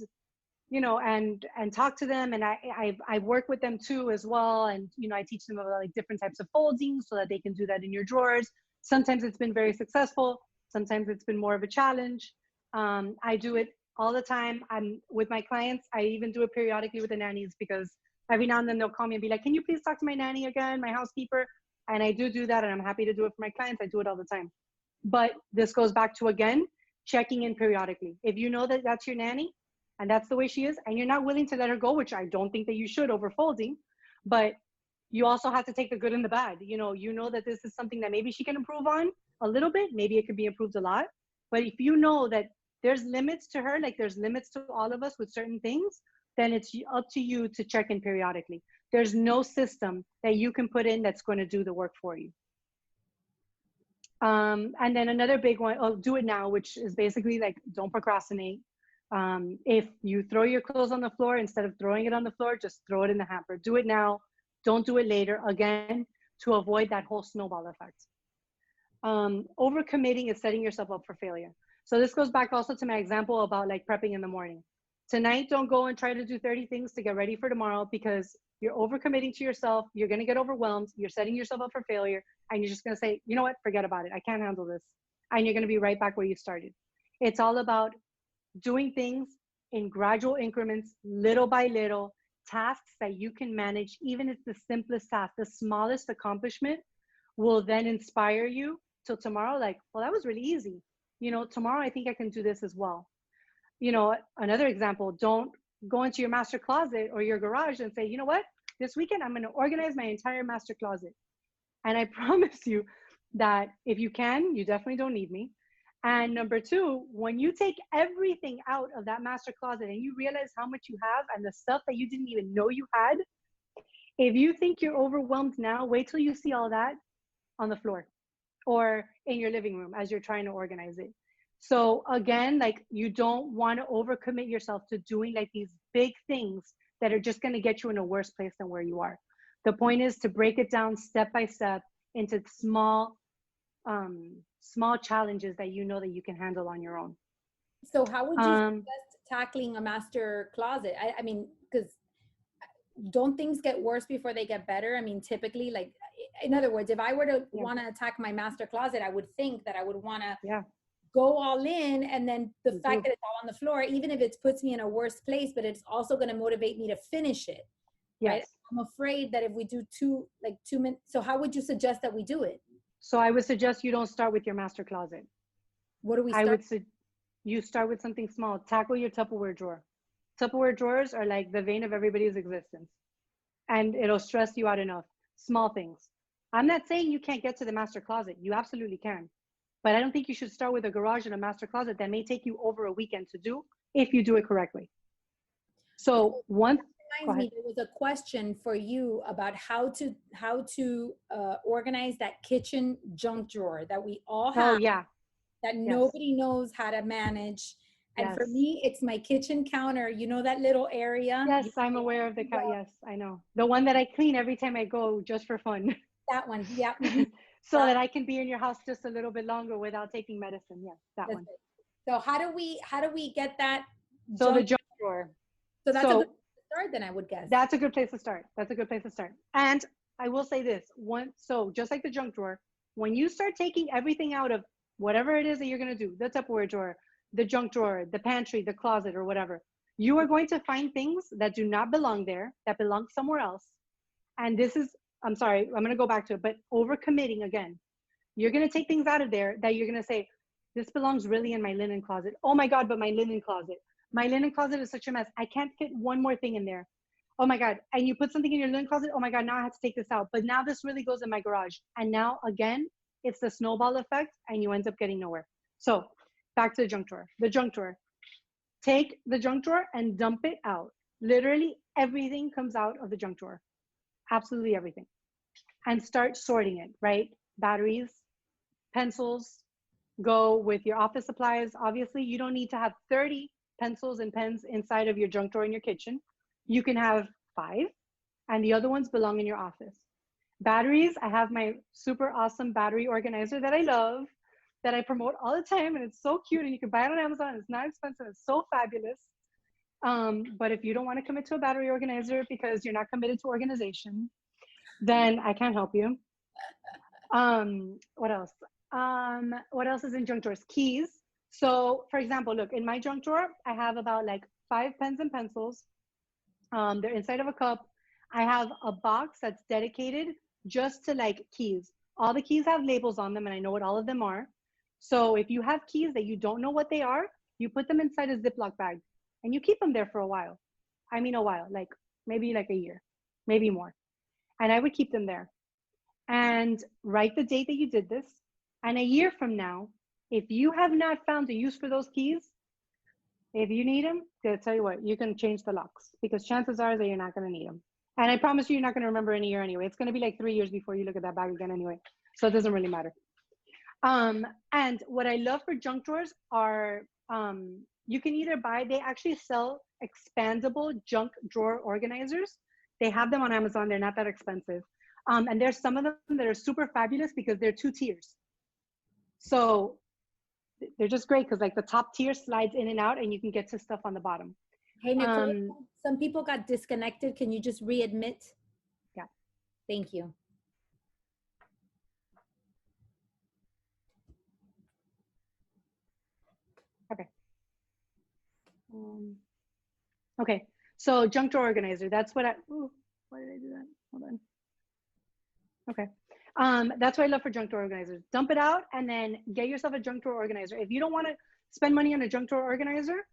[SPEAKER 2] and talk to them, and I've worked with them too as well, and I teach them about like different types of folding so that they can do that in your drawers. Sometimes it's been very successful, sometimes it's been more of a challenge. I do it all the time. I'm with my clients. I even do it periodically with the nannies, because every now and then they'll call me and be like, can you please talk to my nanny again, my housekeeper? And I do that, and I'm happy to do it for my clients. I do it all the time. But this goes back to, again, checking in periodically. If you know that that's your nanny and that's the way she is, and you're not willing to let her go, which I don't think that you should over folding, but you also have to take the good and the bad. You know that this is something that maybe she can improve on a little bit, maybe it could be improved a lot. But if you know that there's limits to her, like there's limits to all of us with certain things, then it's up to you to check in periodically. There's no system that you can put in that's going to do the work for you. And then another big one, oh, do it now, which is basically like, don't procrastinate. If you throw your clothes on the floor, instead of throwing it on the floor, just throw it in the hamper. Do it now. Don't do it later, again, to avoid that whole snowball effect. Overcommitting is setting yourself up for failure. So this goes back also to my example about like prepping in the morning. Tonight, don't go and try to do 30 things to get ready for tomorrow, because you're overcommitting to yourself. You're going to get overwhelmed. You're setting yourself up for failure. And you're just going to say, you know what, forget about it. I can't handle this. And you're going to be right back where you started. It's all about doing things in gradual increments, little by little, tasks that you can manage. Even if it's the simplest task, the smallest accomplishment will then inspire you till tomorrow. Like, well, that was really easy. Tomorrow I think I can do this as well. Another example, don't go into your master closet or your garage and say, you know what, this weekend I'm going to organize my entire master closet. And I promise you that if you can, you definitely don't need me. And number two, when you take everything out of that master closet and you realize how much you have and the stuff that you didn't even know you had, if you think you're overwhelmed now, wait till you see all that on the floor or in your living room as you're trying to organize it. So again, like, you don't want to overcommit yourself to doing like these big things that are just going to get you in a worse place than where you are. The point is to break it down step by step into small challenges that you know that you can handle on your own.
[SPEAKER 1] So how would you suggest tackling a master closet? I mean, because don't things get worse before they get better? I mean, typically, like, in other words, if I were to want to attack my master closet, I would think that I would want to go all in, and then the fact that it's all on the floor, even if it puts me in a worse place, but it's also going to motivate me to finish it.
[SPEAKER 2] Yes.
[SPEAKER 1] Right? I'm afraid that if we do 2 minutes, so how would you suggest that we do it?
[SPEAKER 2] So I would suggest you don't start with your master closet.
[SPEAKER 1] What do we start?
[SPEAKER 2] You start with something small. Tackle your Tupperware drawer. Tupperware drawers are like the vein of everybody's existence, and it'll stress you out enough. Small things. I'm not saying you can't get to the master closet. You absolutely can. But I don't think you should start with a garage and a master closet that may take you over a weekend to do if you do it correctly. So one
[SPEAKER 1] reminds me, there was a question for you about how to organize that kitchen junk drawer that we all have.
[SPEAKER 2] Oh yeah.
[SPEAKER 1] That nobody knows how to manage. And for
[SPEAKER 2] Yes.
[SPEAKER 1] me, it's my kitchen counter. You know that little area?
[SPEAKER 2] Yes, I'm aware of the cat. Yes, I know. The one that I clean every time I go just for fun.
[SPEAKER 1] That one. Yeah. Mhm.
[SPEAKER 2] So
[SPEAKER 1] That,
[SPEAKER 2] that I can be in your house just a little bit longer without taking medicine. Yes, that
[SPEAKER 1] that's
[SPEAKER 2] one.
[SPEAKER 1] it. So how do we get that
[SPEAKER 2] So the
[SPEAKER 1] junk?
[SPEAKER 2] junk drawer.
[SPEAKER 1] So that's a good
[SPEAKER 2] So
[SPEAKER 1] start then, I would guess.
[SPEAKER 2] that's a good place to start. That's a good place to start. And I will say this one. So just like the junk drawer, when you start taking everything out of whatever it is that you're going to do, the Tupperware drawer, the junk drawer, the pantry, the closet, or whatever, you are going to find things that do not belong there, that belong somewhere else. And this is, I'm sorry, I'm going to go back to it, but overcommitting again. You're going to take things out of there that you're going to say, this belongs really in my linen closet. Oh my God, but my linen closet. My linen closet is such a mess. I can't fit one more thing in there. Oh my God. And you put something in your linen closet. Oh my God, now I have to take this out. But now this really goes in my garage. And now again, it's the snowball effect and you end up getting nowhere. So back to the junk drawer. The junk drawer. Take the junk drawer and dump it out. Literally everything comes out of the junk drawer. Absolutely everything. And start sorting it, right? Batteries, pencils, go with your office supplies. Obviously, you don't need to have 30 pencils and pens inside of your junk drawer in your kitchen. You can have 5, and the other ones belong in your office. Batteries, I have my super awesome battery organizer that I love, that I promote all the time, and it's so cute, and you can buy it on Amazon. It's not expensive. It's so fabulous. But if you don't want to commit to a battery organizer because you're not committed to organization, then I can't help you. What else? What else is in junk drawers? Keys. So for example, look, in my junk drawer, I have about like 5 pens and pencils. They're inside of a cup. I have a box that's dedicated just to like keys. All the keys have labels on them and I know what all of them are. So if you have keys that you don't know what they are, you put them inside a Ziploc bag and you keep them there for a while. I mean, a while, like maybe like a year, maybe more. And I would keep them there and write the date that you did this. And a year from now, if you have not found a use for those keys, if you need them, I'll tell you what, you can change the locks because chances are that you're not going to need them. And I promise you, you're not going to remember in a year anyway. It's going to be like 3 years before you look at that bag again anyway. So it doesn't really matter. And what I love for junk drawers are, you can either buy, they actually sell expandable junk drawer organizers. They have them on Amazon. They're not that expensive. And there's some of them that are super fabulous because they're 2 tiers. So they're just great because like the top tier slides in and out and you can get to stuff on the bottom.
[SPEAKER 1] Hey, Nicole, some people got disconnected. Can you just readmit?
[SPEAKER 2] Yeah.
[SPEAKER 1] Thank you.
[SPEAKER 2] Okay. Okay. So junk drawer organizer. That's what why did I do that? Hold on. Okay. That's what I love for junk drawer organizers. Dump it out and then get yourself a junk drawer organizer. If you don't want to spend money on a junk drawer organizer,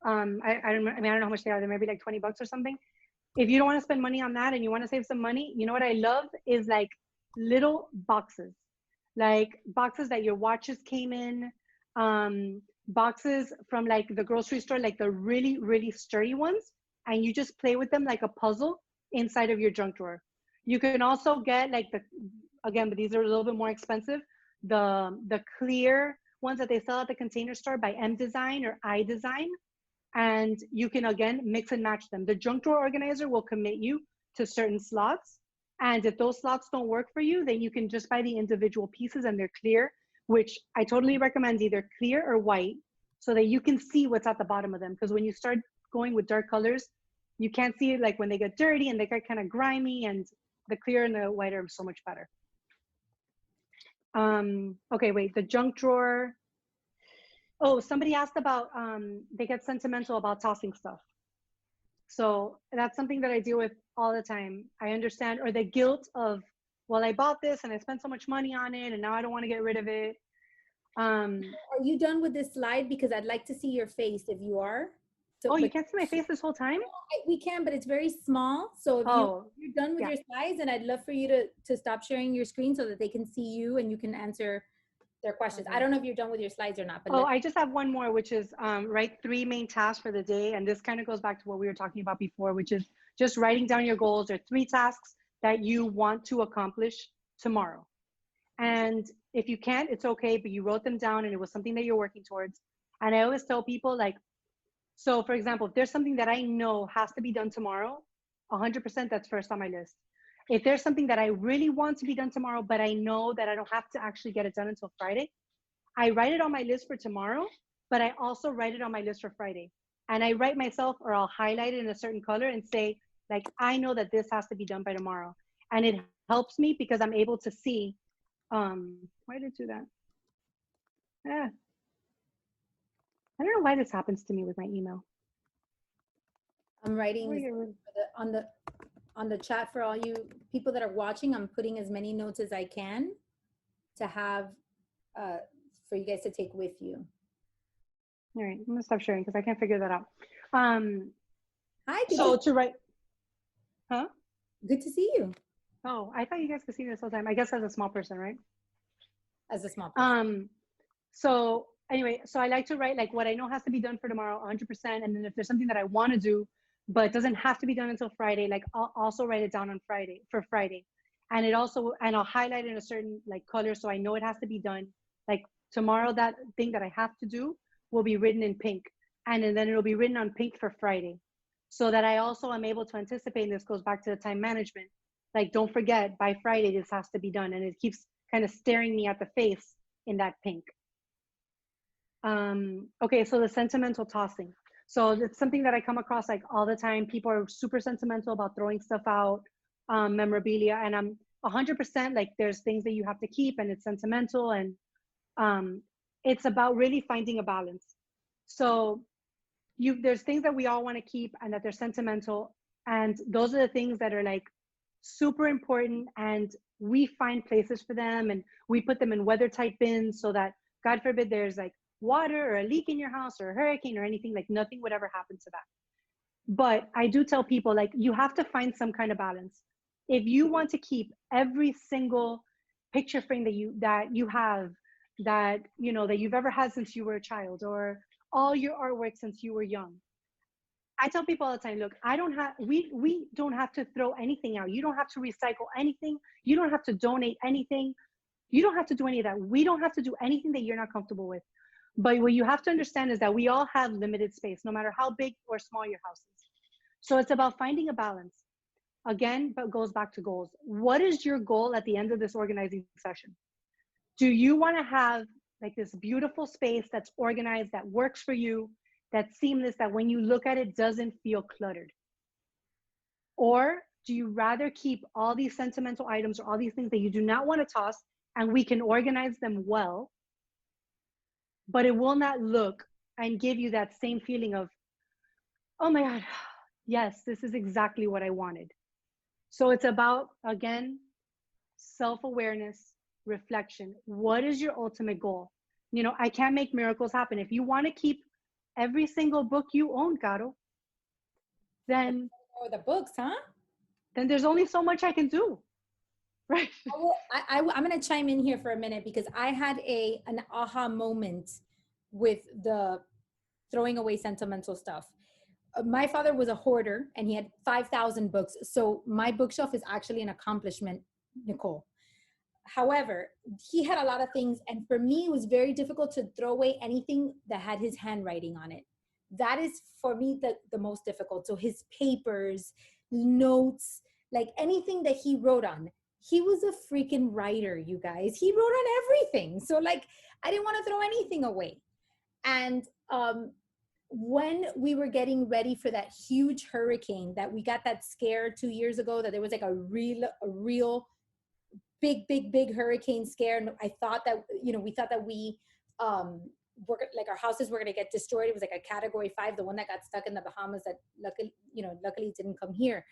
[SPEAKER 2] I don't know how much they are. They might be like $20 or something. If you don't want to spend money on that and you want to save some money, you know what I love is like little boxes, like boxes that your watches came in, boxes from like the grocery store, like the really, really sturdy ones. And you just play with them like a puzzle inside of your junk drawer. You can also get like again, but these are a little bit more expensive, the clear ones that they sell at the Container Store by M Design or I Design. And you can again mix and match them. The junk drawer organizer will commit you to certain slots. And if those slots don't work for you, then you can just buy the individual pieces and they're clear, which I totally recommend either clear or white so that you can see what's at the bottom of them. Because when you start going with dark colors, you can't see it like when they get dirty and they get kind of grimy, and the clear and the white are so much better. Okay, wait, the junk drawer. Oh, somebody asked about, they get sentimental about tossing stuff. So that's something that I deal with all the time. I understand, or the guilt of, well, I bought this and I spent so much money on it and now I don't want to get rid of it.
[SPEAKER 1] Are you done with this slide? Because I'd like to see your face if you are.
[SPEAKER 2] So, you can't see my face this whole time?
[SPEAKER 1] We can, but it's very small. So if you're done with your slides, and I'd love for you to stop sharing your screen so that they can see you and you can answer their questions. Okay. I don't know if you're done with your slides or not. But
[SPEAKER 2] I just have one more, which is write 3 main tasks for the day. And this kind of goes back to what we were talking about before, which is just writing down your goals or 3 tasks that you want to accomplish tomorrow. And if you can't, it's okay, but you wrote them down and it was something that you're working towards. And I always tell people, like, So for example, if there's something that I know has to be done tomorrow, 100% that's first on my list. If there's something that I really want to be done tomorrow, but I know that I don't have to actually get it done until Friday, I write it on my list for tomorrow, but I also write it on my list for Friday. And I write myself, or I'll highlight it in a certain color and say, like, I know that this has to be done by tomorrow. And it helps me because I'm able to see, why did it do that? Eh, I don't know why this happens to me with my email.
[SPEAKER 1] I'm writing on the chat for all you people that are watching. I'm putting as many notes as I can to have for you guys to take with you.
[SPEAKER 2] All right, I'm gonna stop sharing because I can't figure that out.
[SPEAKER 1] Hi.
[SPEAKER 2] So to write, huh?
[SPEAKER 1] Good to see you.
[SPEAKER 2] Oh, I thought you guys could see this all the time. I guess as a small person, right?
[SPEAKER 1] As a small person.
[SPEAKER 2] So anyway, so I like to write like what I know has to be done for tomorrow, 100%. And then if there's something that I want to do, but it doesn't have to be done until Friday, like I'll also write it down on Friday for Friday. And it also, and I'll highlight in a certain like color so I know it has to be done. Like tomorrow, that thing that I have to do will be written in pink. And then it'll be written on pink for Friday. So that I also am able to anticipate, and this goes back to the time management. Like, don't forget, by Friday, this has to be done. And it keeps kind of staring me at the face in that pink. Okay, so the sentimental tossing. So it's something that I come across like all the time. People are super sentimental about throwing stuff out, memorabilia, and I'm 100% like there's things that you have to keep and it's sentimental, and it's about really finding a balance. So there's things that we all want to keep and that they're sentimental, and those are the things that are like super important, and we find places for them and we put them in weather tight bins so that God forbid there's like water or a leak in your house or a hurricane or anything, like nothing would ever happen to that. But I do tell people, like, you have to find some kind of balance. If you want to keep every single picture frame that you have, that you know that you've ever had since you were a child, or all your artwork since you were young, I tell people all the time, look, we don't have to throw anything out. You don't have to recycle anything. You don't have to donate anything. You don't have to do any of that. We don't have to do anything that you're not comfortable with. But what you have to understand is that we all have limited space, no matter how big or small your house is. So it's about finding a balance. Again, but goes back to goals. What is your goal at the end of this organizing session? Do you want to have like this beautiful space that's organized, that works for you, that's seamless, that when you look at it doesn't feel cluttered? Or do you rather keep all these sentimental items or all these things that you do not want to toss, and we can organize them well, but it will not look and give you that same feeling of, oh my God, yes, this is exactly what I wanted. So it's about, again, self-awareness, reflection. What is your ultimate goal? You know, I can't make miracles happen. If you want to keep every single book you own, Caro, then
[SPEAKER 1] the books, huh?
[SPEAKER 2] Then there's only so much I can do, right?
[SPEAKER 1] I'm going to chime in here for a minute because I had an aha moment with the throwing away sentimental stuff. My father was a hoarder and he had 5,000 books. So my bookshelf is actually an accomplishment, Nicole. However, he had a lot of things. And for me, it was very difficult to throw away anything that had his handwriting on it. That is for me the most difficult. So his papers, notes, like anything that he wrote on. He was a freaking writer, you guys. He wrote on everything. So like, I didn't want to throw anything away. And when we were getting ready for that huge hurricane that we got that scare 2 years ago, that there was like a real big hurricane scare. And I thought that, we thought that we were like our houses were going to get destroyed. It was like a category 5, the one that got stuck in the Bahamas that luckily it didn't come here.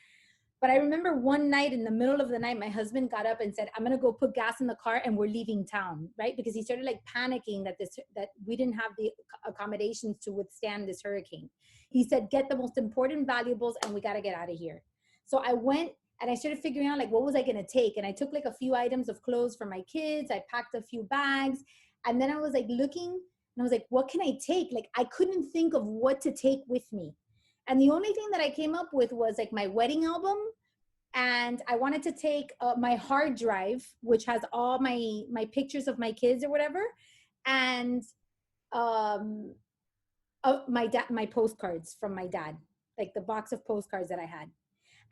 [SPEAKER 1] But I remember one night in the middle of the night, my husband got up and said, I'm going to go put gas in the car and we're leaving town, right? Because he started like panicking that we didn't have the accommodations to withstand this hurricane. He said, get the most important valuables and we got to get out of here. So I went and I started figuring out like, what was I going to take? And I took like a few items of clothes for my kids. I packed a few bags. And then I was like looking and I was like, what can I take? Like, I couldn't think of what to take with me. And the only thing that I came up with was like my wedding album. And I wanted to take my hard drive, which has all my pictures of my kids or whatever. And my postcards from my dad, like the box of postcards that I had.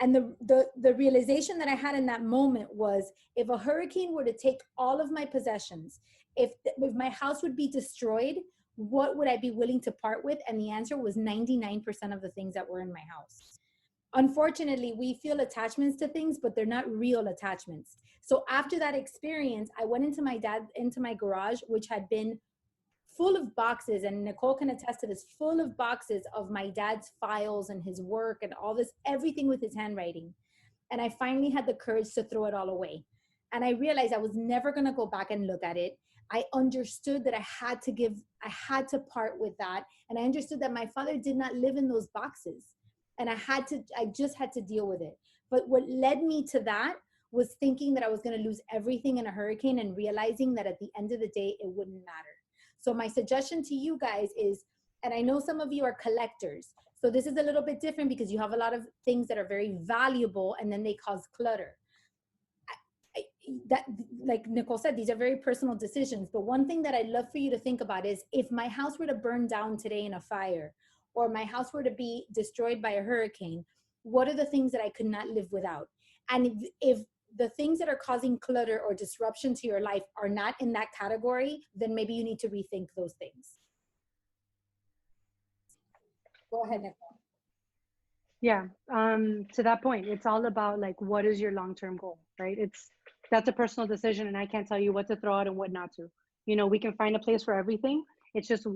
[SPEAKER 1] And the realization that I had in that moment was, if a hurricane were to take all of my possessions, if my house would be destroyed, what would I be willing to part with? And the answer was 99% of the things that were in my house. Unfortunately, we feel attachments to things, but they're not real attachments. So after that experience, I went into my garage, which had been full of boxes, and Nicole can attest to this, full of boxes of my dad's files and his work and all this, everything with his handwriting. And I finally had the courage to throw it all away. And I realized I was never going to go back and look at it. I understood that I had to part with that. And I understood that my father did not live in those boxes. And I just had to deal with it. But what led me to that was thinking that I was going to lose everything in a hurricane, and realizing that at the end of the day, it wouldn't matter. So my suggestion to you guys is, and I know some of you are collectors, so this is a little bit different because you have a lot of things that are very valuable and then they cause clutter. That, like Nicole said, these are very personal decisions. But one thing that I'd love for you to think about is, if my house were to burn down today in a fire, or my house were to be destroyed by a hurricane, what are the things that I could not live without? And if the things that are causing clutter or disruption to your life are not in that category, then maybe you need to rethink those things. Go ahead, Nicole.
[SPEAKER 2] Yeah. To that point, it's all about like, what is your long-term goal, right? That's a personal decision, and I can't tell you what to throw out and what not to. You know, we can find a place for everything. It's just,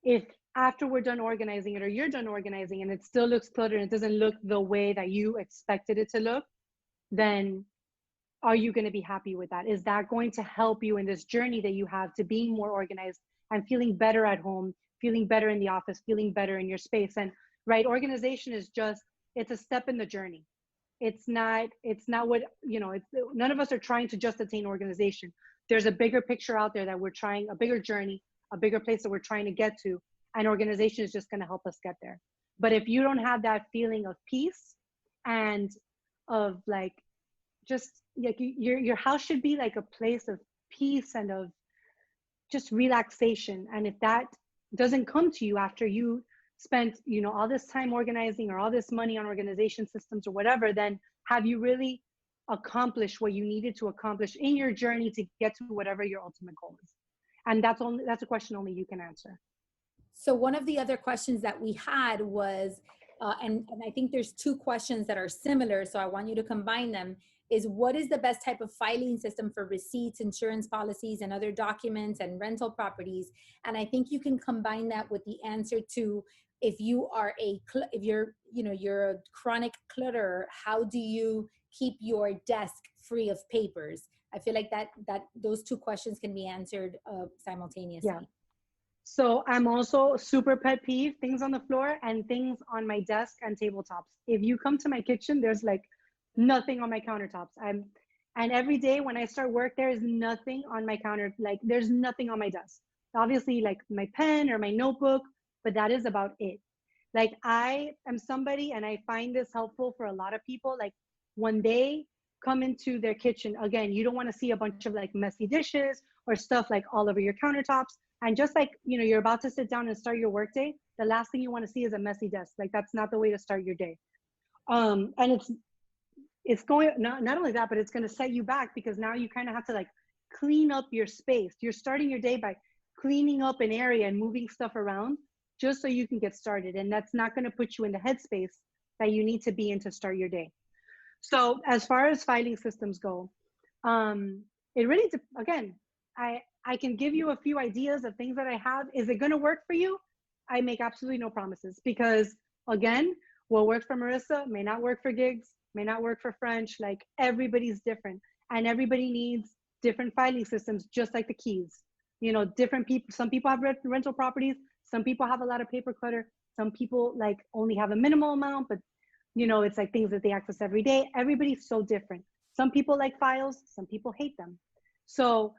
[SPEAKER 2] if after we're done organizing it, or you're done organizing and it still looks cluttered and it doesn't look the way that you expected it to look, then are you going to be happy with that? Is that going to help you in this journey that you have to being more organized and feeling better at home, feeling better in the office, feeling better in your space? And right, organization is just, it's a step in the journey. It's not what, you know, it's, none of us are trying to just attain organization. There's a bigger picture out there that we're trying, a bigger journey, a bigger place that we're trying to get to. And organization is just going to help us get there. But if you don't have that feeling of peace and of like, just like your house should be like a place of peace and of just relaxation. And if that doesn't come to you after you spent, you know, all this time organizing, or all this money on organization systems or whatever, then have you really accomplished what you needed to accomplish in your journey to get to whatever your ultimate goal is? And that's a question only you can answer.
[SPEAKER 1] So one of the other questions that we had was, and I think there's two questions that are similar, so I want you to combine them, is what is the best type of filing system for receipts, insurance policies, and other documents and rental properties? And I think you can combine that with the answer to, if you are if you're, you know, you're a chronic clutterer, how do you keep your desk free of papers? I feel like that those two questions can be answered simultaneously.
[SPEAKER 2] Yeah. So I'm also super pet peeve, things on the floor and things on my desk and tabletops. If you come to my kitchen, there's like nothing on my countertops. And every day when I start work, there is nothing on my counter. Like there's nothing on my desk. Obviously like my pen or my notebook, but that is about it. Like I am somebody, and I find this helpful for a lot of people. Like when they come into their kitchen, again, you don't want to see a bunch of like messy dishes or stuff like all over your countertops. And just like, you know, you're about to sit down and start your workday, the last thing you want to see is a messy desk. Like that's not the way to start your day. And it's going, not only that, but it's going to set you back, because now you kind of have to like clean up your space. You're starting your day by cleaning up an area and moving stuff around just so you can get started. And that's not going to put you in the headspace that you need to be in to start your day. So as far as filing systems go, it really, again, I can give you a few ideas of things that I have. Is it going to work for you? I make absolutely no promises, because again, what worked for Marissa may not work for Gigs, may not work for French. Like everybody's different, and everybody needs different filing systems, just like the keys. You know, different people, some people have rental properties, some people have a lot of paper clutter, some people like only have a minimal amount, but you know, it's like things that they access every day. Everybody's so different. Some people like files, some people hate them. So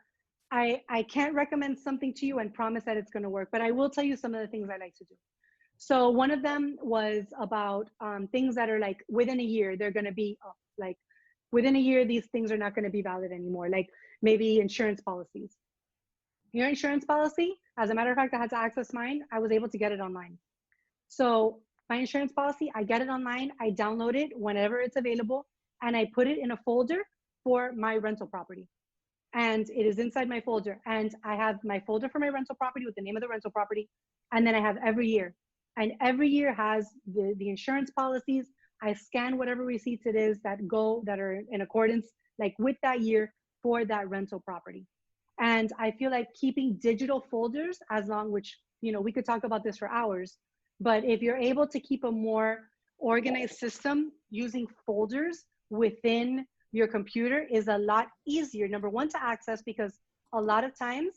[SPEAKER 2] I can't recommend something to you and promise that it's going to work, but I will tell you some of the things I like to do. So one of them was about things that are like within a year, they're going to be like within a year, these things are not going to be valid anymore. Like maybe insurance policies. your insurance policy, as a matter of fact, I had to access mine. I was able to get it online. So my insurance policy, I get it online. I download it whenever it's available, and I put it in a folder for my rental property. And it is inside my folder. And I have my folder for my rental property with the name of the rental property. And then I have every year. And every year has the insurance policies. I scan whatever receipts it is that are in accordance like with that year for that rental property. And I feel like keeping digital folders, as long, which, you know, we could talk about this for hours, but if you're able to keep a more organized system using folders within your computer is a lot easier, number one, to access, because a lot of times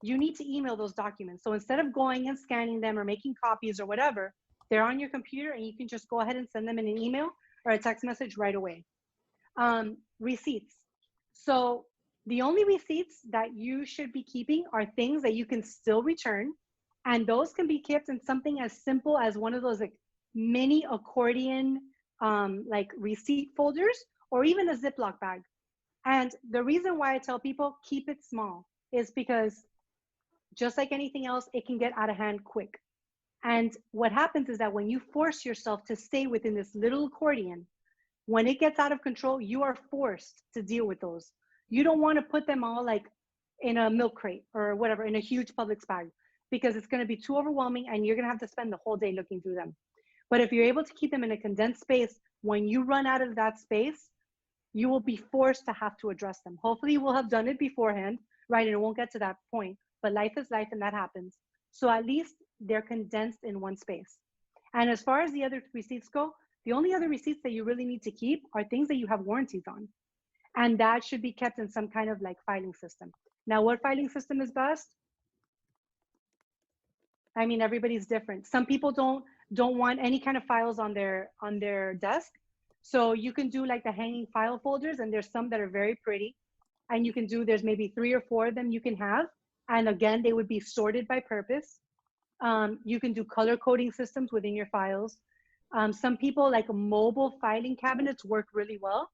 [SPEAKER 2] you need to email those documents. So instead of going and scanning them or making copies or whatever, they're on your computer and you can just go ahead and send them in an email or a text message right away. Receipts. So the only receipts that you should be keeping are things that you can still return. And those can be kept in something as simple as one of those like mini accordion like receipt folders, or even a Ziploc bag. And the reason why I tell people keep it small is because just like anything else, it can get out of hand quick. And what happens is that when you force yourself to stay within this little accordion, when it gets out of control, you are forced to deal with those. You don't want to put them all like in a milk crate or whatever, in a huge Publix bag, because it's going to be too overwhelming and you're going to have to spend the whole day looking through them. But if you're able to keep them in a condensed space, when you run out of that space, you will be forced to have to address them. Hopefully you will have done it beforehand, right? And it won't get to that point, but life is life and that happens. So at least they're condensed in one space. And as far as the other receipts go, the only other receipts that you really need to keep are things that you have warranties on. And that should be kept in some kind of like filing system. Now, what filing system is best? I mean, everybody's different. Some people don't want any kind of files on their desk. So you can do like the hanging file folders, and there's some that are very pretty. And you can do, there's maybe 3 or 4 of them you can have. And again, they would be sorted by purpose. You can do color coding systems within your files. Some people like mobile filing cabinets work really well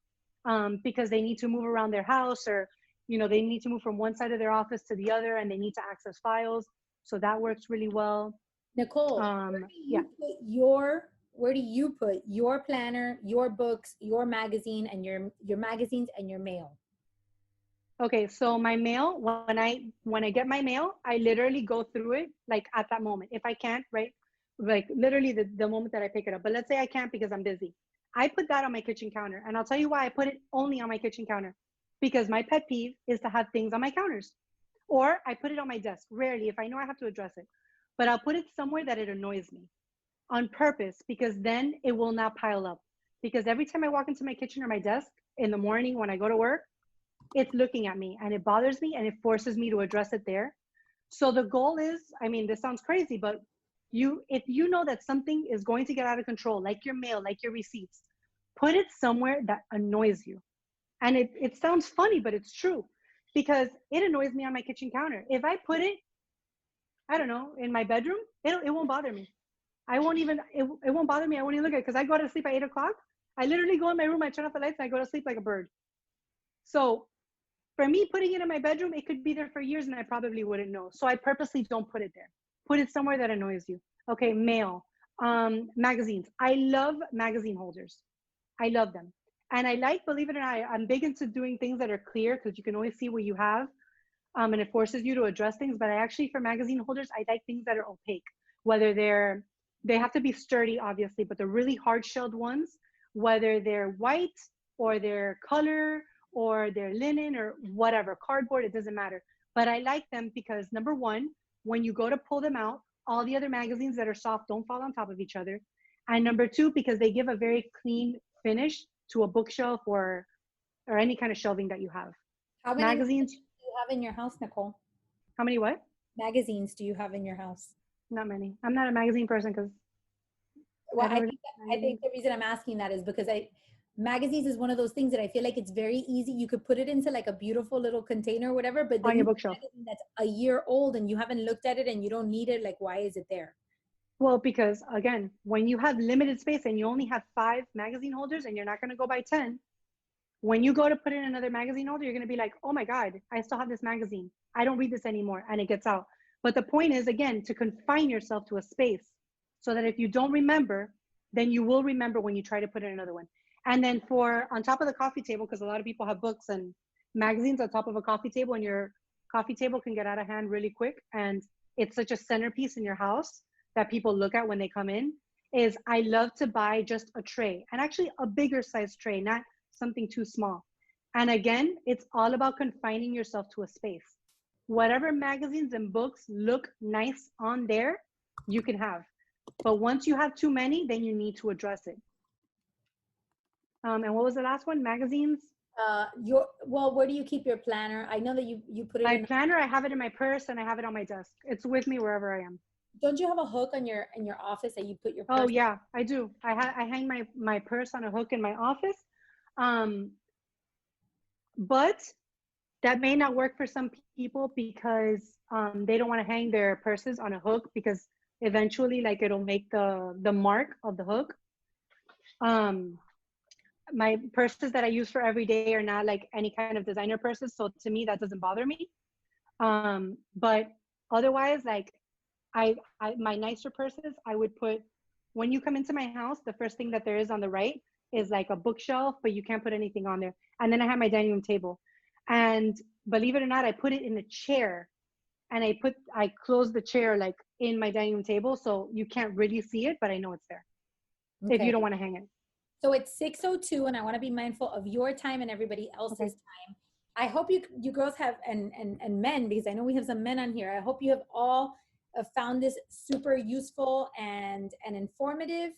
[SPEAKER 2] because they need to move around their house, or, you know, they need to move from one side of their office to the other and they need to access files. So that works really well.
[SPEAKER 1] Nicole,
[SPEAKER 2] Yeah.
[SPEAKER 1] where do you put your planner, your books, your magazine, and your magazines and your mail?
[SPEAKER 2] Okay, so my mail, when I get my mail, I literally go through it like at that moment. If I can't, right? Like literally the moment that I pick it up. But let's say I can't because I'm busy. I put that on my kitchen counter. And I'll tell you why I put it only on my kitchen counter. Because my pet peeve is to have things on my counters. Or I put it on my desk, rarely, if I know I have to address it. But I'll put it somewhere that it annoys me on purpose, because then it will not pile up. Because every time I walk into my kitchen or my desk in the morning when I go to work, it's looking at me and it bothers me and it forces me to address it there. So the goal is, I mean, this sounds crazy, but if you know that something is going to get out of control, like your mail, like your receipts, put it somewhere that annoys you. And it sounds funny, but it's true, because it annoys me on my kitchen counter. If I put it, I don't know, in my bedroom, it won't bother me. It won't bother me. I won't even look at it, because I go to sleep at 8 o'clock. I literally go in my room, I turn off the lights, and I go to sleep like a bird. So for me, putting it in my bedroom, it could be there for years and I probably wouldn't know. So I purposely don't put it there. Put it somewhere that annoys you. Okay, mail, magazines. I love magazine holders. I love them. And I like, believe it or not, I'm big into doing things that are clear, because you can always see what you have, and it forces you to address things. But I actually, for magazine holders, I like things that are opaque, whether they have to be sturdy, obviously, but the really hard-shelled ones, whether they're white or they're color or they're linen or whatever, cardboard, it doesn't matter. But I like them because, number one, when you go to pull them out, all the other magazines that are soft don't fall on top of each other. And number two, because they give a very clean finish to a bookshelf or any kind of shelving that you have.
[SPEAKER 1] How many
[SPEAKER 2] Magazines.
[SPEAKER 1] do you have in your house, Nicole?
[SPEAKER 2] How many what?
[SPEAKER 1] Magazines do you have in your house?
[SPEAKER 2] Not many. I'm not a magazine person, because
[SPEAKER 1] Well, I think the reason I'm asking that is because magazines is one of those things that I feel like it's very easy. You could put it into like a beautiful little container or whatever, but then
[SPEAKER 2] on your bookshelf.
[SPEAKER 1] That's a year old and you haven't looked at it and you don't need it. Like, why is it there?
[SPEAKER 2] Well, because again, when you have limited space and you only have 5 magazine holders and you're not going to go buy 10, When you go to put in another magazine holder, you're going to be like, oh my God, I still have this magazine. I don't read this anymore. And it gets out. But the point is, again, to confine yourself to a space so that if you don't remember, then you will remember when you try to put in another one. And then for on top of the coffee table, because a lot of people have books and magazines on top of a coffee table, and your coffee table can get out of hand really quick. And it's such a centerpiece in your house that people look at when they come in, is I love to buy just a tray, and actually a bigger size tray, not something too small. And again, it's all about confining yourself to a space. Whatever magazines and books look nice on there, you can have. But once you have too many, then you need to address it. And what was the last one? Magazines?
[SPEAKER 1] Where do you keep your planner? I know that you put it
[SPEAKER 2] My
[SPEAKER 1] in
[SPEAKER 2] planner, I have it in my purse and I have it on my desk. It's with me wherever I am.
[SPEAKER 1] Don't you have a hook on your in your office that you put your purse?
[SPEAKER 2] Oh yeah, I do. I hang my purse on a hook in my office. But that may not work for some people because they don't want to hang their purses on a hook, because eventually like it'll make the mark of the hook. My purses that I use for every day are not like any kind of designer purses, so to me that doesn't bother me. But otherwise, like I my nicer purses, I would put, when you come into my house, the first thing that there is on the right is like a bookshelf, but you can't put anything on there. And then I have my dining room table, and believe it or not, I put it in a chair, and I close the chair like in my dining room table, so you can't really see it, but I know it's there. Okay. If you don't want to hang it.
[SPEAKER 1] So it's 6:02, and I want to be mindful of your time and everybody else's time. I hope you girls have, and men, because I know we have some men on here, I hope you have all found this super useful and informative.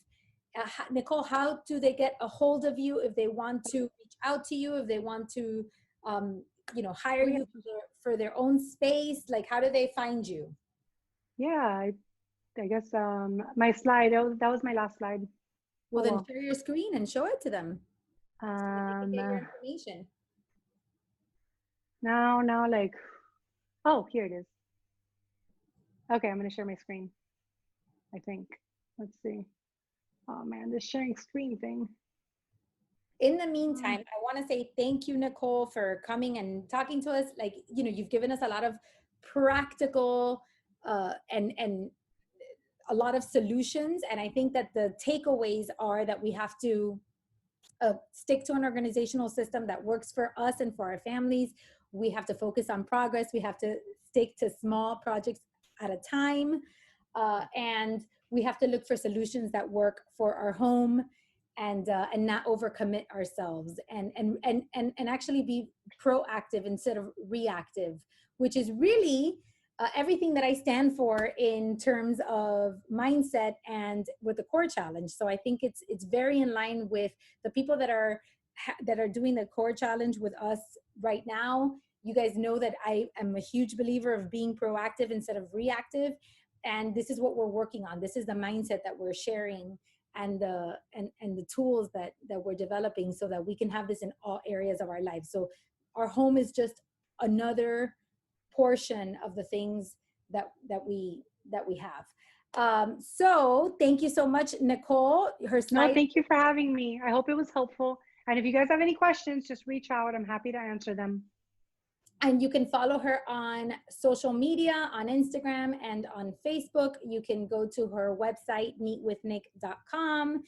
[SPEAKER 1] Nicole, how do they get a hold of you if they want to reach out to you, if they want to hire you for their own space? Like, how do they find you?
[SPEAKER 2] Yeah, I guess my slide, that was my last slide.
[SPEAKER 1] Well, then share your screen and show it to them.
[SPEAKER 2] So they can get your information. Now, like, oh, here it is. Okay, I'm going to share my screen, I think. Let's see. Oh, man, this sharing screen thing.
[SPEAKER 1] In the meantime, I want to say thank you, Nicole, for coming and talking to us. Like, you've given us a lot of practical and a lot of solutions. And I think that the takeaways are that we have to stick to an organizational system that works for us and for our families. We have to focus on progress. We have to stick to small projects at a time. And we have to look for solutions that work for our home, and not overcommit ourselves, and actually be proactive instead of reactive, which is really everything that I stand for in terms of mindset and with the core challenge. So I think it's very in line with the people that are doing the core challenge with us right now. You guys know that I am a huge believer of being proactive instead of reactive. And this is what we're working on. This is the mindset that we're sharing, and the tools that we're developing, so that we can have this in all areas of our lives. So our home is just another portion of the things that we have. So thank you so much, Nicole.
[SPEAKER 2] No, thank you for having me. I hope it was helpful. And if you guys have any questions, just reach out. I'm happy to answer them.
[SPEAKER 1] And you can follow her on social media, on Instagram and on Facebook. You can go to her website, meetwithnick.com.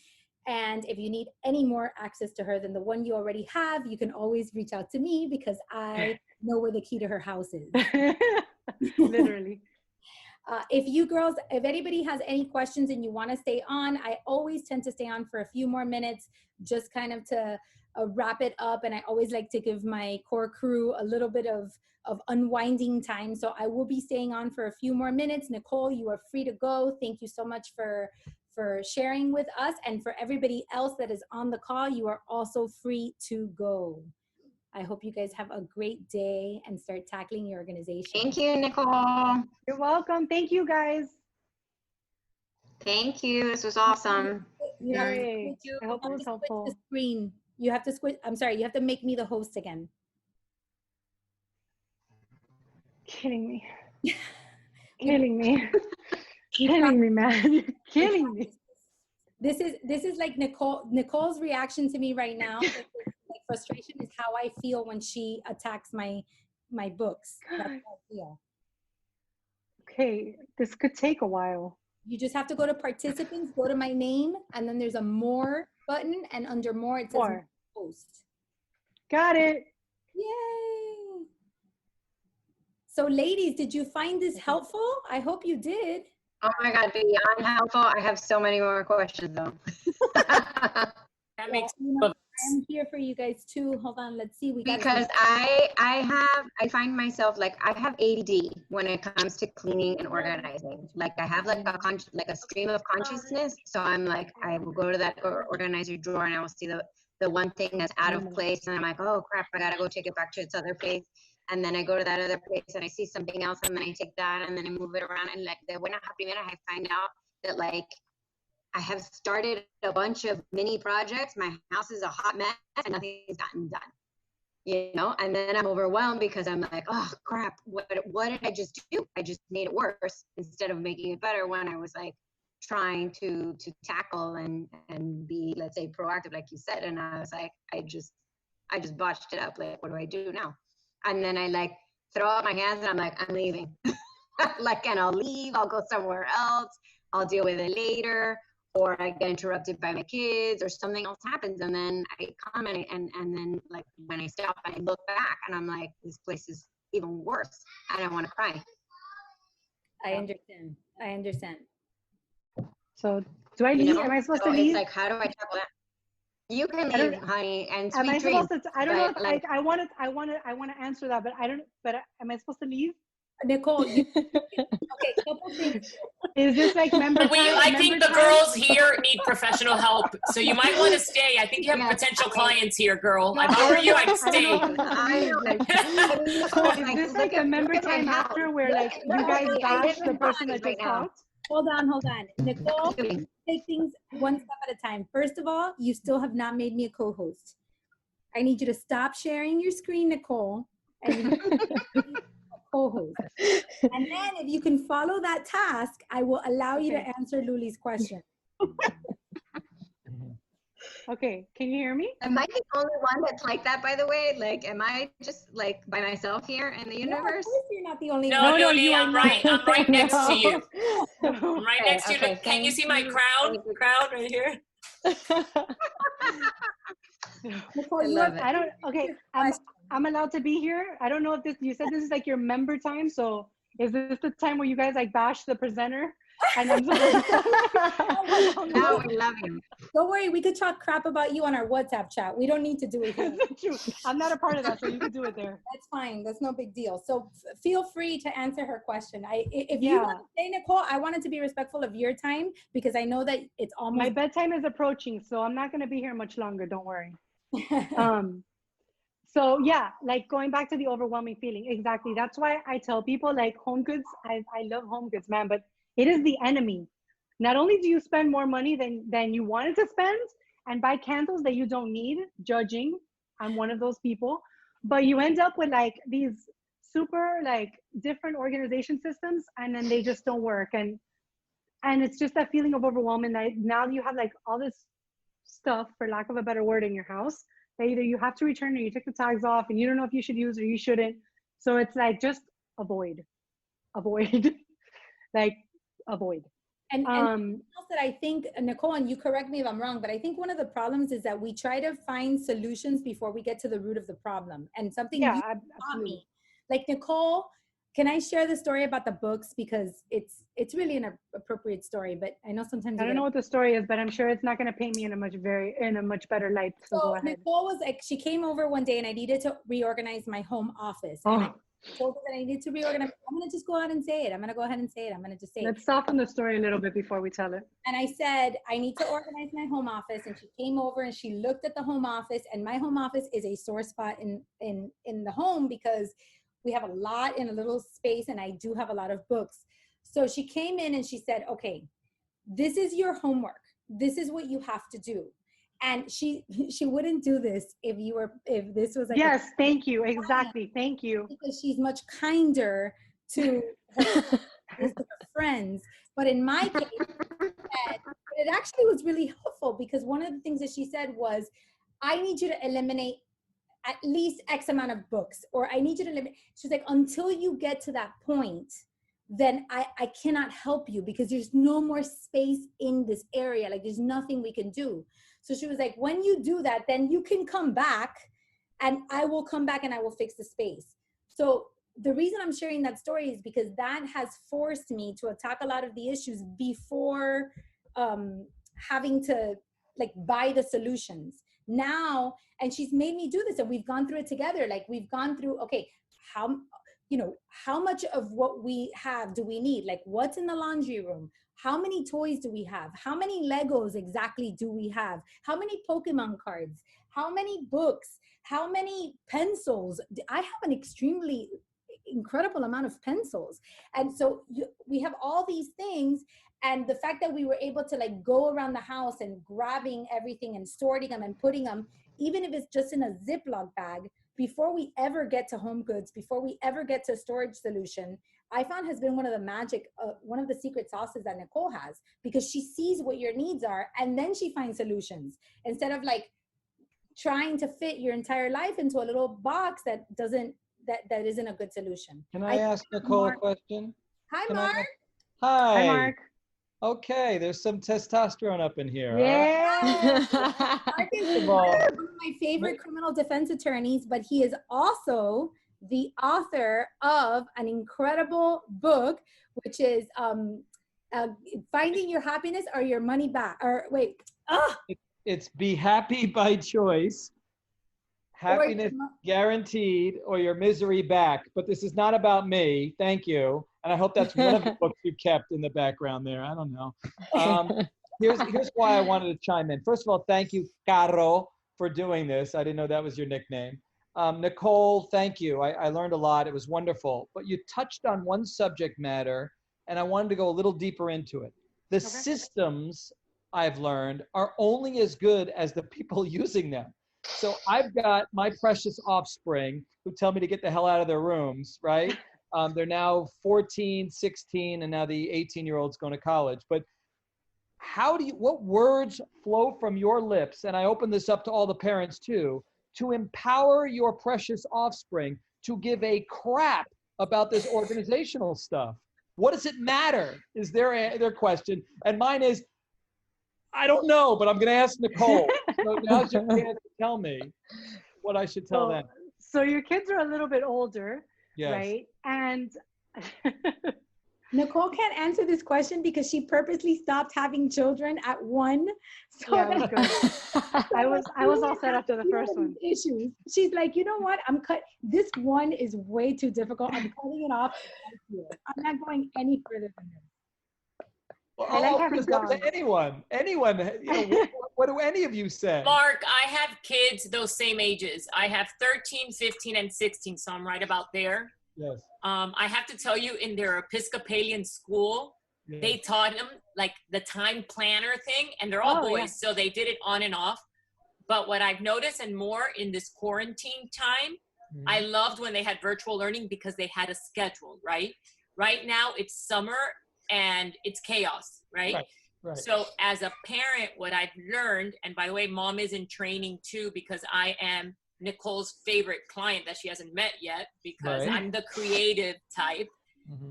[SPEAKER 1] And if you need any more access to her than the one you already have, you can always reach out to me, because I know where the key to her house is.
[SPEAKER 2] Literally.
[SPEAKER 1] If anybody has any questions and you want to stay on, I always tend to stay on for a few more minutes, just kind of to wrap it up. And I always like to give my core crew a little bit of unwinding time. So I will be staying on for a few more minutes. Nicole, you are free to go. Thank you so much for sharing with us. And for everybody else that is on the call, you are also free to go. I hope you guys have a great day and start tackling your organization.
[SPEAKER 3] Thank you, Nicole.
[SPEAKER 2] You're welcome. Thank you, guys.
[SPEAKER 3] Thank you. This was awesome.
[SPEAKER 2] Yay. I hope it was helpful.
[SPEAKER 1] The screen. You have to switch. I'm sorry. You have to make me the host again.
[SPEAKER 2] Kidding me. Killing me. Killing me, man. You're killing me.
[SPEAKER 1] This is like Nicole's reaction to me right now. Like frustration is how I feel when she attacks my books. That's how I feel.
[SPEAKER 2] Okay, this could take a while.
[SPEAKER 1] You just have to go to participants, go to my name, and then there's a more button, and under more it says
[SPEAKER 2] More.
[SPEAKER 1] post.
[SPEAKER 2] Got it.
[SPEAKER 1] Yay! So ladies, did you find this helpful? I hope you did.
[SPEAKER 3] Oh my God, beyond helpful. I have so many more questions though.
[SPEAKER 4] That makes
[SPEAKER 1] I'm here for you guys too. Hold on, let's see.
[SPEAKER 3] Because I find myself like I have ADD when it comes to cleaning and organizing. Like I have like a stream of consciousness. So I'm like, I will go to that organizer drawer and I will see the one thing that's out of place, and I'm like, oh crap, I gotta go take it back to its other place. And then I go to that other place and I see something else, and then I take that and then I move it around, and like the buena primera, I find out that like I have started a bunch of mini projects. My house is a hot mess and nothing's gotten done, you know? And then I'm overwhelmed because I'm like, oh crap, what did I just do? I just made it worse instead of making it better when I was like trying to tackle and be, let's say, proactive, like you said. And I was like, I just botched it up. Like, what do I do now? And then I like throw out my hands and I'm like, I'm leaving. Like, and I'll leave, I'll go somewhere else. I'll deal with it later. Or I get interrupted by my kids, or something else happens, and then I come and then like when I stop and I look back and I'm like, this place is even worse. I don't want to cry.
[SPEAKER 1] I understand.
[SPEAKER 2] So do I leave?
[SPEAKER 3] You know?
[SPEAKER 2] Am I supposed
[SPEAKER 3] So
[SPEAKER 2] to leave?
[SPEAKER 3] it's like, how do I tackle that? You can leave, honey, and sweet
[SPEAKER 2] Am I
[SPEAKER 3] dreams.
[SPEAKER 2] supposed to? I don't know. If,
[SPEAKER 3] like,
[SPEAKER 2] I want to answer that, but I don't. But am I supposed to leave?
[SPEAKER 1] Nicole, okay, couple things.
[SPEAKER 2] Is this like member?
[SPEAKER 4] I think the girls here need professional help, so you might want to stay. I think you have potential clients here, girl. If I were you, I'd stay.
[SPEAKER 2] Is this like a member time after where like you guys bash the person that just talked?
[SPEAKER 1] Hold on. Nicole, take things one step at a time. First of all, you still have not made me a co-host. I need you to stop sharing your screen, Nicole, and co-host. And then if you can follow that task, I will allow you to answer Luli's question.
[SPEAKER 2] Okay, can you hear me?
[SPEAKER 3] Am I the only one that's like that, by the way? Like, am I just like by myself here in the universe?
[SPEAKER 1] No, of course you're not the only
[SPEAKER 4] No,
[SPEAKER 1] one.
[SPEAKER 4] Luli, I'm right next to you. I'm right next to you.
[SPEAKER 3] Okay,
[SPEAKER 4] Can you see my crown right here?
[SPEAKER 1] Nicole,
[SPEAKER 3] I
[SPEAKER 2] don't. Okay, I'm allowed to be here. I don't know if this. You said this is like your member time, so is this the time where you guys like bash the presenter? And I'm supposed to.
[SPEAKER 3] No, we love you.
[SPEAKER 1] Don't worry, we could talk crap about you on our WhatsApp chat. We don't need to do it here.
[SPEAKER 2] I'm not a part of that, so you can do it there.
[SPEAKER 1] That's fine. That's no big deal. So feel free to answer her question. If you want to say, Nicole, I wanted to be respectful of your time because I know that it's almost.
[SPEAKER 2] My bedtime is approaching, so I'm not going to be here much longer. Don't worry. So yeah, like going back to the overwhelming feeling. Exactly. That's why I tell people like home goods. I love home goods, man, but it is the enemy. Not only do you spend more money than you wanted to spend and buy candles that you don't need, judging, I'm one of those people, but you end up with like these super like different organization systems and then they just don't work. And it's just that feeling of overwhelming that now you have like all this stuff, for lack of a better word, in your house that either you have to return or you take the tags off and you don't know if you should use or you shouldn't. So it's like just avoid, like avoid.
[SPEAKER 1] And else that I think, Nicole, and you correct me if I'm wrong, but I think one of the problems is that we try to find solutions before we get to the root of the problem. And something you taught me, like Nicole, can I share the story about the books? Because it's really an appropriate story, but I know sometimes
[SPEAKER 2] I don't know what the story is, but I'm sure it's not going to paint me in a much better light. So go ahead.
[SPEAKER 1] Nicole was like, she came over one day and I needed to reorganize my home office. And I told her that I needed to reorganize. I'm going to just go ahead and say it. I'm going to go ahead and say it. I'm going to just say
[SPEAKER 2] Let's soften the story a little bit before we tell it.
[SPEAKER 1] And I said, I need to organize my home office. And she came over and she looked at the home office, and my home office is a sore spot in the home because we have a lot in a little space and I do have a lot of books. So she came in and she said, okay, this is your homework. This is what you have to do. And she wouldn't do this if this was like,
[SPEAKER 2] yes, thank you. Exactly. Thank you.
[SPEAKER 1] Because she's much kinder to her friends. But in my case, it actually was really helpful because one of the things that she said was, I need you to eliminate at least X amount of books, or I need you to limit. She's like, until you get to that point, then I cannot help you because there's no more space in this area. Like there's nothing we can do. So she was like, when you do that, then you can come back and I will come back and I will fix the space. So the reason I'm sharing that story is because that has forced me to attack a lot of the issues before having to like buy the solutions now. And she's made me do this, and we've gone through it together. Like we've gone through, okay, how much of what we have do we need? Like what's in the laundry room? How many toys do we have? How many Legos exactly do we have? How many Pokemon cards? How many books? How many pencils? I have an extremely incredible amount of pencils. And so we have all these things. And the fact that we were able to like go around the house and grabbing everything and sorting them and putting them, even if it's just in a Ziploc bag, before we ever get to home goods, before we ever get to a storage solution, I found has been one of the magic, one of the secret sauces that Nicole has, because she sees what your needs are and then she finds solutions instead of like trying to fit your entire life into a little box that isn't a good solution.
[SPEAKER 5] Can I ask Nicole a question?
[SPEAKER 1] Hi,
[SPEAKER 5] Can
[SPEAKER 1] Mark.
[SPEAKER 5] Hi.
[SPEAKER 2] Hi, Mark.
[SPEAKER 5] Okay, there's some testosterone up in here.
[SPEAKER 2] Yeah.
[SPEAKER 1] Mark is one of my favorite criminal defense attorneys, but he is also the author of an incredible book, which is Finding Your Happiness or Your Money Back. Or wait,
[SPEAKER 5] It's Be Happy by Choice, Happiness Guaranteed, or Your Misery Back. But this is not about me. Thank you. And I hope that's one of the books you kept in the background there. I don't know. Here's why I wanted to chime in. First of all, thank you, Caro, for doing this. I didn't know that was your nickname. Nicole, thank you. I learned a lot. It was wonderful. But you touched on one subject matter, and I wanted to go a little deeper into it. The systems, I've learned, are only as good as the people using them. So I've got my precious offspring who tell me to get the hell out of their rooms, right? They're now 14, 16, and now the 18-year-old's going to college. But what words flow from your lips, and I open this up to all the parents too, to empower your precious offspring to give a crap about this organizational stuff? What does it matter is their question. And mine is, I don't know, but I'm going to ask Nicole. So now's your chance to tell me what I should tell them.
[SPEAKER 2] So your kids are a little bit older,
[SPEAKER 5] Yes.
[SPEAKER 2] right? And
[SPEAKER 1] Nicole can't answer this question because she purposely stopped having children at 1. So
[SPEAKER 2] yeah, it was good. I was all set after the first one.
[SPEAKER 1] Issues. She's like, you know what? This one is way too difficult. I'm cutting it off. I'm not going any further than this.
[SPEAKER 5] Well,
[SPEAKER 2] I like having
[SPEAKER 5] it's up to anyone. What do any of you say?
[SPEAKER 4] Mark, I have kids those same ages. I have 13, 15, and 16, so I'm right about there.
[SPEAKER 5] Yes.
[SPEAKER 4] I have to tell you, in their Episcopalian school,
[SPEAKER 5] Yes.
[SPEAKER 4] they taught them like the time planner thing, and they're all boys, so they did it on and off. But what I've noticed, and more in this quarantine time, I loved when they had virtual learning because they had a schedule, right? Right now it's summer and it's chaos, right?
[SPEAKER 5] Right.
[SPEAKER 4] So as a parent, what I've learned, and by the way, mom is in training too, because I am Nicole's favorite client that she hasn't met yet, because I'm the creative type.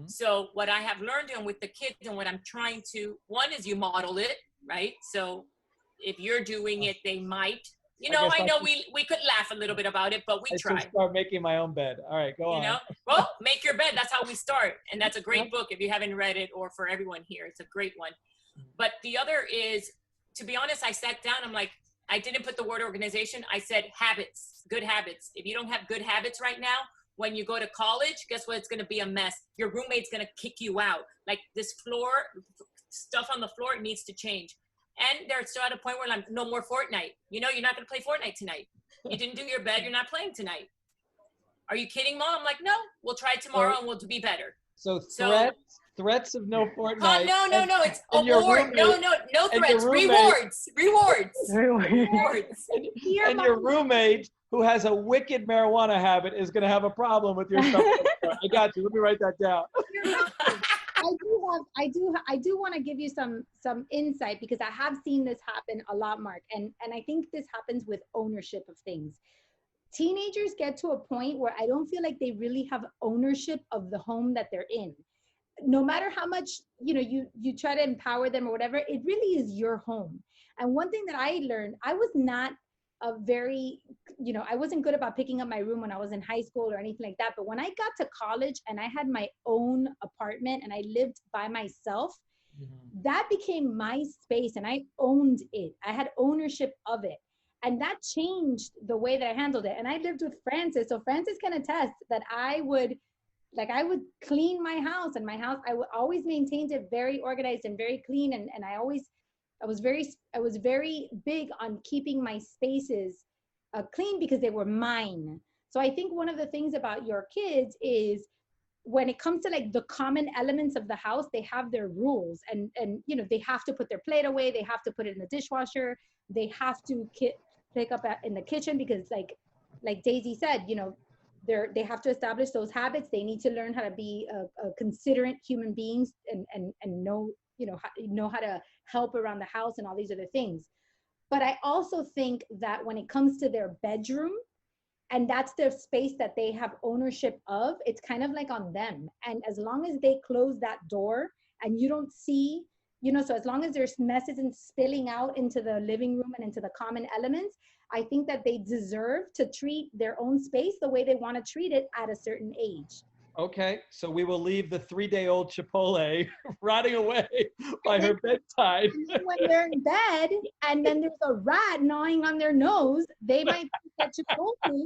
[SPEAKER 4] So what I have learned doing with the kids, and what I'm trying to, one is you model it, right? So if you're doing it, they might, I know we could laugh a little bit about it, but we try.
[SPEAKER 5] I should start making my own bed. All right, go on.
[SPEAKER 4] Well, make your bed. That's how we start. And that's a great book if you haven't read it, or for everyone here, it's a great one. But the other is, to be honest, I sat down, I'm like, I didn't put the word organization. I said habits, good habits. If you don't have good habits right now, when you go to college, guess what? It's going to be a mess. Your roommate's going to kick you out. Like this stuff on the floor, it needs to change. And they're still at a point where I'm no more Fortnite. You're not going to play Fortnite tonight. You didn't do your bed. You're not playing tonight. Are you kidding, Mom? I'm like, no, we'll try tomorrow and we'll be better.
[SPEAKER 5] So threats of no Fortnite.
[SPEAKER 4] No. It's award. No threats. Rewards.
[SPEAKER 5] And your roommate, who has a wicked marijuana habit, is going to have a problem with your stuff. I got you. Let me write that down.
[SPEAKER 1] I do want to give you some insight, because I have seen this happen a lot, Mark, and I think this happens with ownership of things. teenagers get to a point where I don't feel like they really have ownership of the home that they're in. No matter how much, you try to empower them or whatever, it really is your home. And one thing that I learned, I was not a very, I wasn't good about picking up my room when I was in high school or anything like that. But when I got to college and I had my own apartment and I lived by myself, that became my space and I owned it. I had ownership of it. And that changed the way that I handled it. And I lived with Francis. So Francis can attest that I would clean my house, and my house, I would always maintained it very organized and very clean. And I was very big on keeping my spaces clean because they were mine. So I think one of the things about your kids is when it comes to like the common elements of the house, they have their rules, and they have to put their plate away, they have to put it in the dishwasher, they have to pick up in the kitchen because like Daisy said, they have to establish those habits. They need to learn how to be a considerate human beings and know how to help around the house and all these other things. But I also think that when it comes to their bedroom, and that's their space that they have ownership of, it's kind of like on them. And as long as they close that door and you don't see, so as long as there's messes and spilling out into the living room and into the common elements, I think that they deserve to treat their own space the way they want to treat it at a certain age.
[SPEAKER 5] Okay, so we will leave the 3-day-old Chipotle rotting away by her bedside.
[SPEAKER 1] When they're in bed and then there's a rat gnawing on their nose, they might think that Chipotle,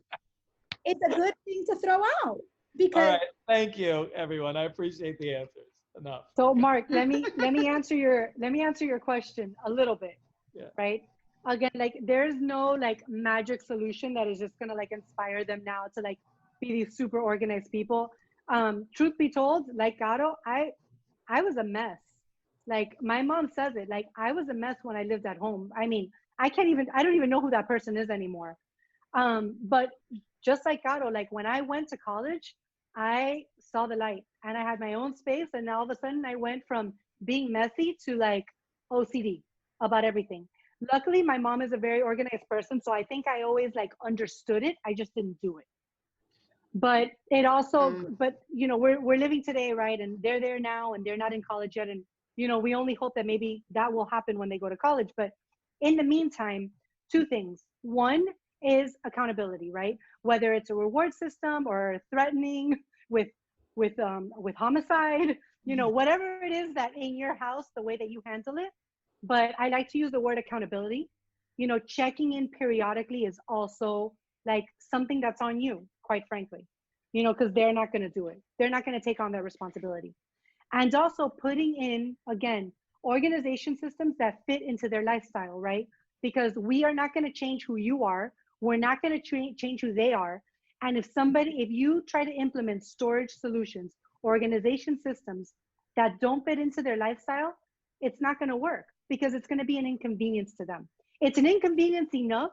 [SPEAKER 1] it's a good thing to throw out. Because
[SPEAKER 5] all right, thank you, everyone. I appreciate the answers. Enough.
[SPEAKER 2] So Mark, let me answer your question a little bit.
[SPEAKER 5] Yeah.
[SPEAKER 2] Right? Again, like there's no like magic solution that is just gonna like inspire them now to like be these super organized people. Truth be told, like Gato, I was a mess. Like my mom says it, like I was a mess when I lived at home. I mean, I don't even know who that person is anymore. But just like Gato, like when I went to college, I saw the light and I had my own space. And all of a sudden I went from being messy to like OCD about everything. Luckily, my mom is a very organized person. So I think I always like understood it. I just didn't do it. But it also, but we're living today, right? And they're there now and they're not in college yet. And, we only hope that maybe that will happen when they go to college. But in the meantime, two things. One is accountability, right? Whether it's a reward system or threatening with homicide, whatever it is that in your house, the way that you handle it. But I like to use the word accountability. Checking in periodically is also like something that's on you, quite frankly, because they're not going to do it. They're not going to take on that responsibility. And also putting in, again, organization systems that fit into their lifestyle, right? Because we are not going to change who you are. We're not going to change who they are. And if you try to implement storage solutions, organization systems that don't fit into their lifestyle, it's not going to work because it's going to be an inconvenience to them. It's an inconvenience enough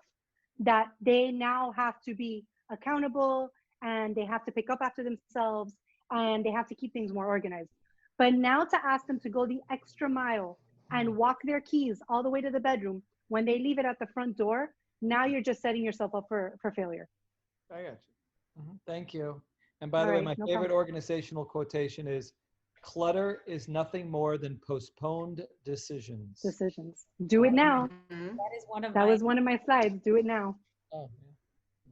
[SPEAKER 2] that they now have to be accountable and they have to pick up after themselves and they have to keep things more organized. But now to ask them to go the extra mile and walk their keys all the way to the bedroom when they leave it at the front door, now you're just setting yourself up for failure.
[SPEAKER 5] I got you. Thank you. And by the way, my favorite organizational quotation is, clutter is nothing more than postponed decisions.
[SPEAKER 2] Do it now.
[SPEAKER 1] That
[SPEAKER 2] was one of my slides. Do it now.
[SPEAKER 5] Oh, yeah.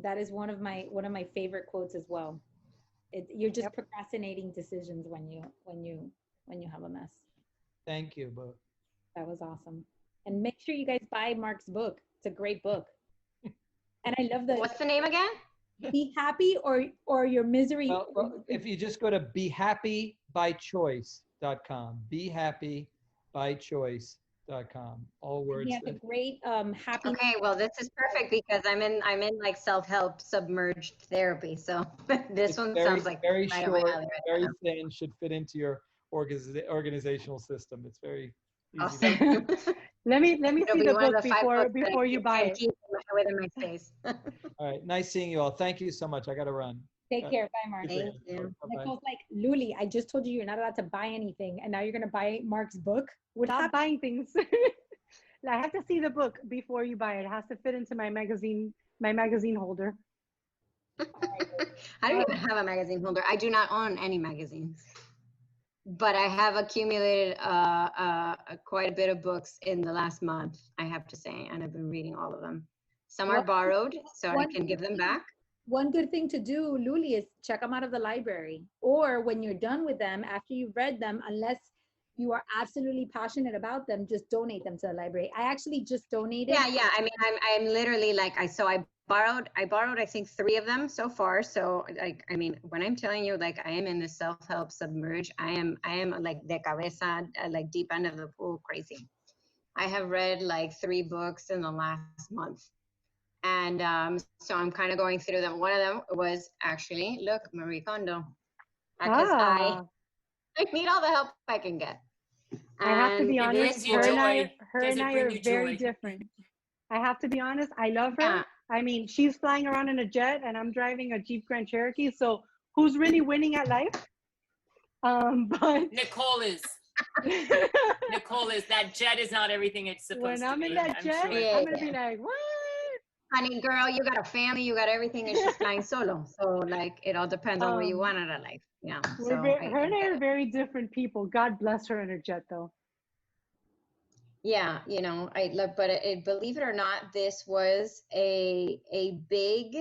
[SPEAKER 1] That is one of my favorite quotes as well. You're just procrastinating decisions when you have a mess.
[SPEAKER 5] Thank you, both.
[SPEAKER 1] That was awesome. And make sure you guys buy Mark's book. It's a great book. And I love
[SPEAKER 3] What's the name again?
[SPEAKER 1] Be Happy or Your Misery.
[SPEAKER 5] Well, if you just go to behappybychoice.com, behappybychoice.com, all words.
[SPEAKER 1] He has a great happy.
[SPEAKER 3] Okay, well, this is perfect because I'm in like self-help submerged therapy. So this one sounds like
[SPEAKER 5] very
[SPEAKER 3] right
[SPEAKER 5] short,
[SPEAKER 3] right
[SPEAKER 5] very thin, should fit into your organizational system. It's very easy.
[SPEAKER 3] Awesome.
[SPEAKER 2] Let me see the book before you buy it.
[SPEAKER 3] Within my space.
[SPEAKER 5] All right, nice seeing you all. Thank you so much. I got to run.
[SPEAKER 1] Take care. Bye, Mark.
[SPEAKER 3] Thank you.
[SPEAKER 1] Nicole's like, Luli, I just told you you're not allowed to buy anything, and now you're gonna buy Mark's book.
[SPEAKER 2] Stop buying things. I have to see the book before you buy it. It has to fit into my magazine holder.
[SPEAKER 3] I don't even have a magazine holder. I do not own any magazines, but I have accumulated quite a bit of books in the last month, I have to say, and I've been reading all of them. Some are
[SPEAKER 1] One,
[SPEAKER 3] borrowed, so I
[SPEAKER 1] one
[SPEAKER 3] can give them back.
[SPEAKER 1] one good thing to do, Luli, is check them out of the library. Or when you're done with them, after you've read them, unless you are absolutely passionate about them, just donate them to the library. I actually just donated.
[SPEAKER 3] Yeah. I mean, I'm literally like I borrowed I think 3 of them so far. So like, I mean, when I'm telling you, like, I am in the self-help submerge, I am like de cabeza, like deep end of the pool, crazy. I have read like 3 books in the last month. And so I'm kind of going through them. One of them was actually, look, Marie Kondo, because
[SPEAKER 2] Ah,
[SPEAKER 3] I need all the help I can get.
[SPEAKER 2] I have to be
[SPEAKER 4] It
[SPEAKER 2] honest.
[SPEAKER 4] brings you joy.
[SPEAKER 2] Her
[SPEAKER 4] Does
[SPEAKER 2] and
[SPEAKER 4] it
[SPEAKER 2] I
[SPEAKER 4] bring
[SPEAKER 2] are
[SPEAKER 4] you
[SPEAKER 2] very
[SPEAKER 4] joy?
[SPEAKER 2] different. I have to be honest. I love her.
[SPEAKER 3] Yeah.
[SPEAKER 2] I mean, she's flying around in a jet, and I'm driving a Jeep Grand Cherokee. So, who's really winning at life? But
[SPEAKER 4] Nicole is. Nicole is. That jet is not everything it's
[SPEAKER 2] when
[SPEAKER 4] supposed to
[SPEAKER 2] I'm in
[SPEAKER 4] be.
[SPEAKER 2] that
[SPEAKER 4] I'm
[SPEAKER 2] jet,
[SPEAKER 4] sure.
[SPEAKER 3] Yeah.
[SPEAKER 2] I'm gonna be like, what?
[SPEAKER 3] Honey, girl, you got a family, you got everything, and she's flying solo. So like, it all depends on what you want out of life. Yeah. So
[SPEAKER 2] Her and I
[SPEAKER 3] get
[SPEAKER 2] are
[SPEAKER 3] it.
[SPEAKER 2] very different people. God bless her and her jet, though.
[SPEAKER 3] Yeah, you know, I love, but believe it or not, this was a big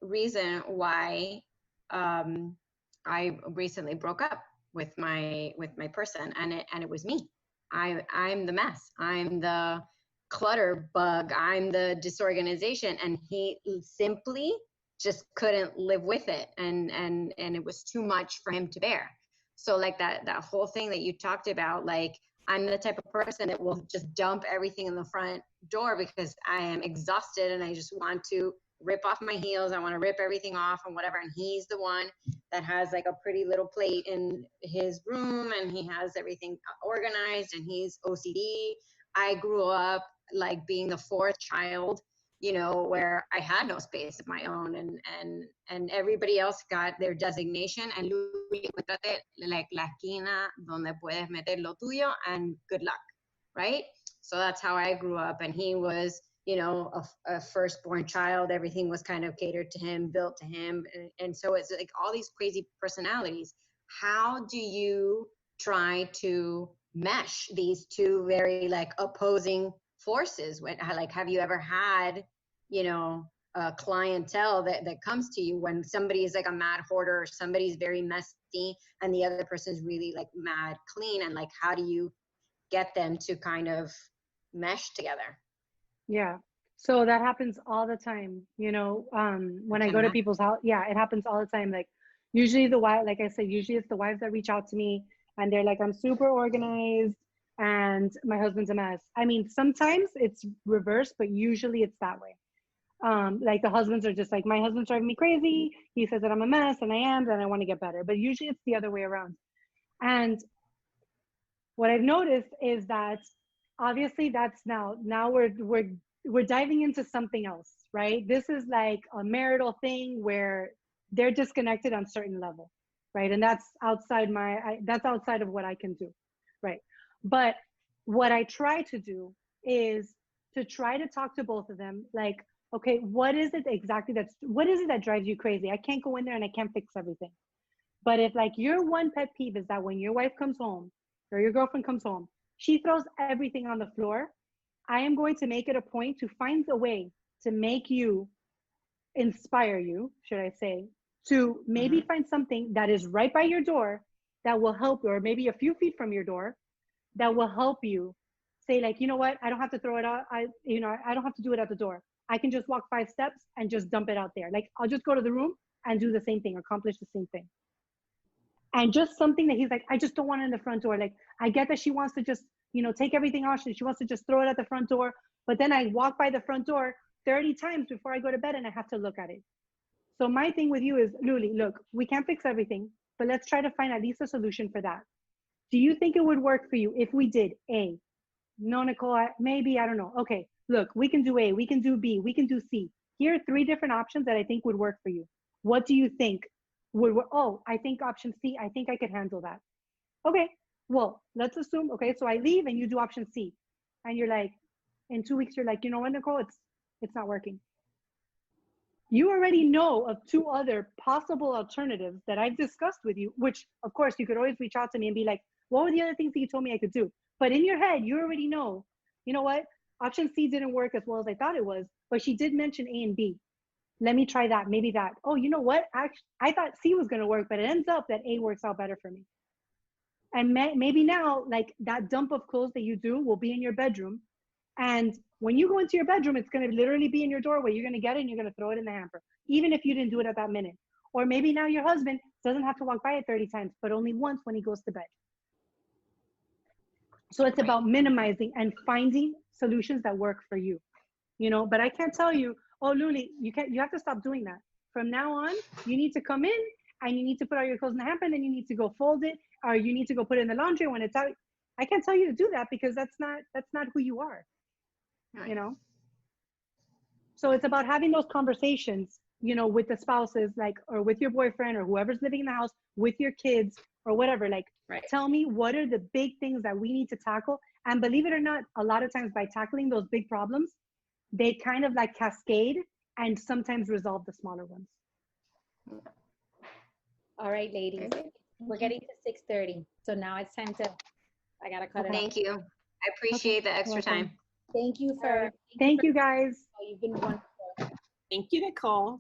[SPEAKER 3] reason why I recently broke up with my person, and it was me. I'm the mess. I'm the clutter bug. I'm the disorganization, and he simply just couldn't live with it, and it was too much for him to bear. So like that whole thing that you talked about, like, I'm the type of person that will just dump everything in the front door because I am exhausted and I just want to rip off my heels. I want to rip everything off and whatever. And he's the one that has like a pretty little plate in his room and he has everything organized and he's OCD. I grew up like being the 4th child, you know, where I had no space of my own, and everybody else got their designation, and Luli, encuéntrate like la esquina donde puedes meter lo tuyo, and good luck, right? So that's how I grew up, and he was, you know, a firstborn child. Everything was kind of catered to him, built to him, and so it's like all these crazy personalities. How do you try to mesh these two very like opposing forces? When, like, have you ever had, you know, a clientele that comes to you when somebody is like a mad hoarder or somebody's very messy and the other person is really like mad clean, and like how do you get them to kind of mesh together?
[SPEAKER 2] Yeah. So that happens all the time. You know, when I go to people's house, yeah, it happens all the time. Like usually the wife, like I said, usually it's the wives that reach out to me and they're like, I'm super organized and my husband's a mess. I mean, sometimes it's reversed, but usually it's that way. Like the husbands are just like, my husband's driving me crazy. He says that I'm a mess and I am, and I want to get better. But usually it's the other way around. And what I've noticed is that obviously that's now we're diving into something else, right? This is like a marital thing where they're disconnected on certain level, right? And that's outside that's outside of what I can do, right? But what I try to do is to try to talk to both of them, like, okay, what is it that drives you crazy? I can't go in there and I can't fix everything. But if like your one pet peeve is that when your wife comes home or your girlfriend comes home, she throws everything on the floor, I am going to make it a point to find a way to make you, inspire you, should I say, to maybe find something that is right by your door that will help you, or maybe a few feet from your door that will help you say like, you know what, I don't have to throw it out. I don't have to do it at the door. I can just walk 5 steps and just dump it out there. Like I'll just go to the room and do the same thing, accomplish the same thing. And just something that he's like, I just don't want it in the front door. Like, I get that she wants to just, take everything off. She wants to just throw it at the front door. But then I walk by the front door 30 times before I go to bed and I have to look at it. So my thing with you is, Luli, look, we can't fix everything, but let's try to find at least a solution for that. Do you think it would work for you if we did A? No, Nicole, maybe, I don't know. Okay, look, we can do A, we can do B, we can do C. Here are 3 different options that I think would work for you. What do you think? Oh, I think option C, I think I could handle that. Okay, well, let's assume, okay, so I leave and you do option C. And you're like, in 2 weeks, you're like, you know what, Nicole, it's not working. you already know of 2 other possible alternatives that I've discussed with you, which of course you could always reach out to me and be like, what were the other things that you told me I could do? But in your head, you already know, you know what? Option C didn't work as well as I thought it was, but she did mention A and B. Let me try that, maybe that. Oh, you know what? I thought C was gonna work, but it ends up that A works out better for me. And maybe now, like that dump of clothes that you do will be in your bedroom. And when you go into your bedroom, it's going to literally be in your doorway. You're going to get it and you're going to throw it in the hamper, even if you didn't do it at that minute. Or maybe now your husband doesn't have to walk by it 30 times, but only once when he goes to bed. So it's about minimizing and finding solutions that work for you, you know, but I can't tell you, oh, Luli, you have to stop doing that. From now on, you need to come in and you need to put all your clothes in the hamper and then you need to go fold it, or you need to go put it in the laundry when it's out. I can't tell you to do that because that's not who you are, you know? So it's about having those conversations, you know, with the spouses, like, or with your boyfriend or whoever's living in the house, with your kids or whatever, like, tell me what are the big things that we need to tackle. And believe it or not, a lot of times by tackling those big problems, they kind of like cascade and sometimes resolve the smaller ones.
[SPEAKER 1] All right, ladies, we're getting to 6:30. So now it's time to, I gotta cut it off.
[SPEAKER 3] Thank you. I appreciate the extra time.
[SPEAKER 1] Thank you for,
[SPEAKER 2] Thank you guys.
[SPEAKER 1] you've been wonderful.
[SPEAKER 6] Thank you, Nicole.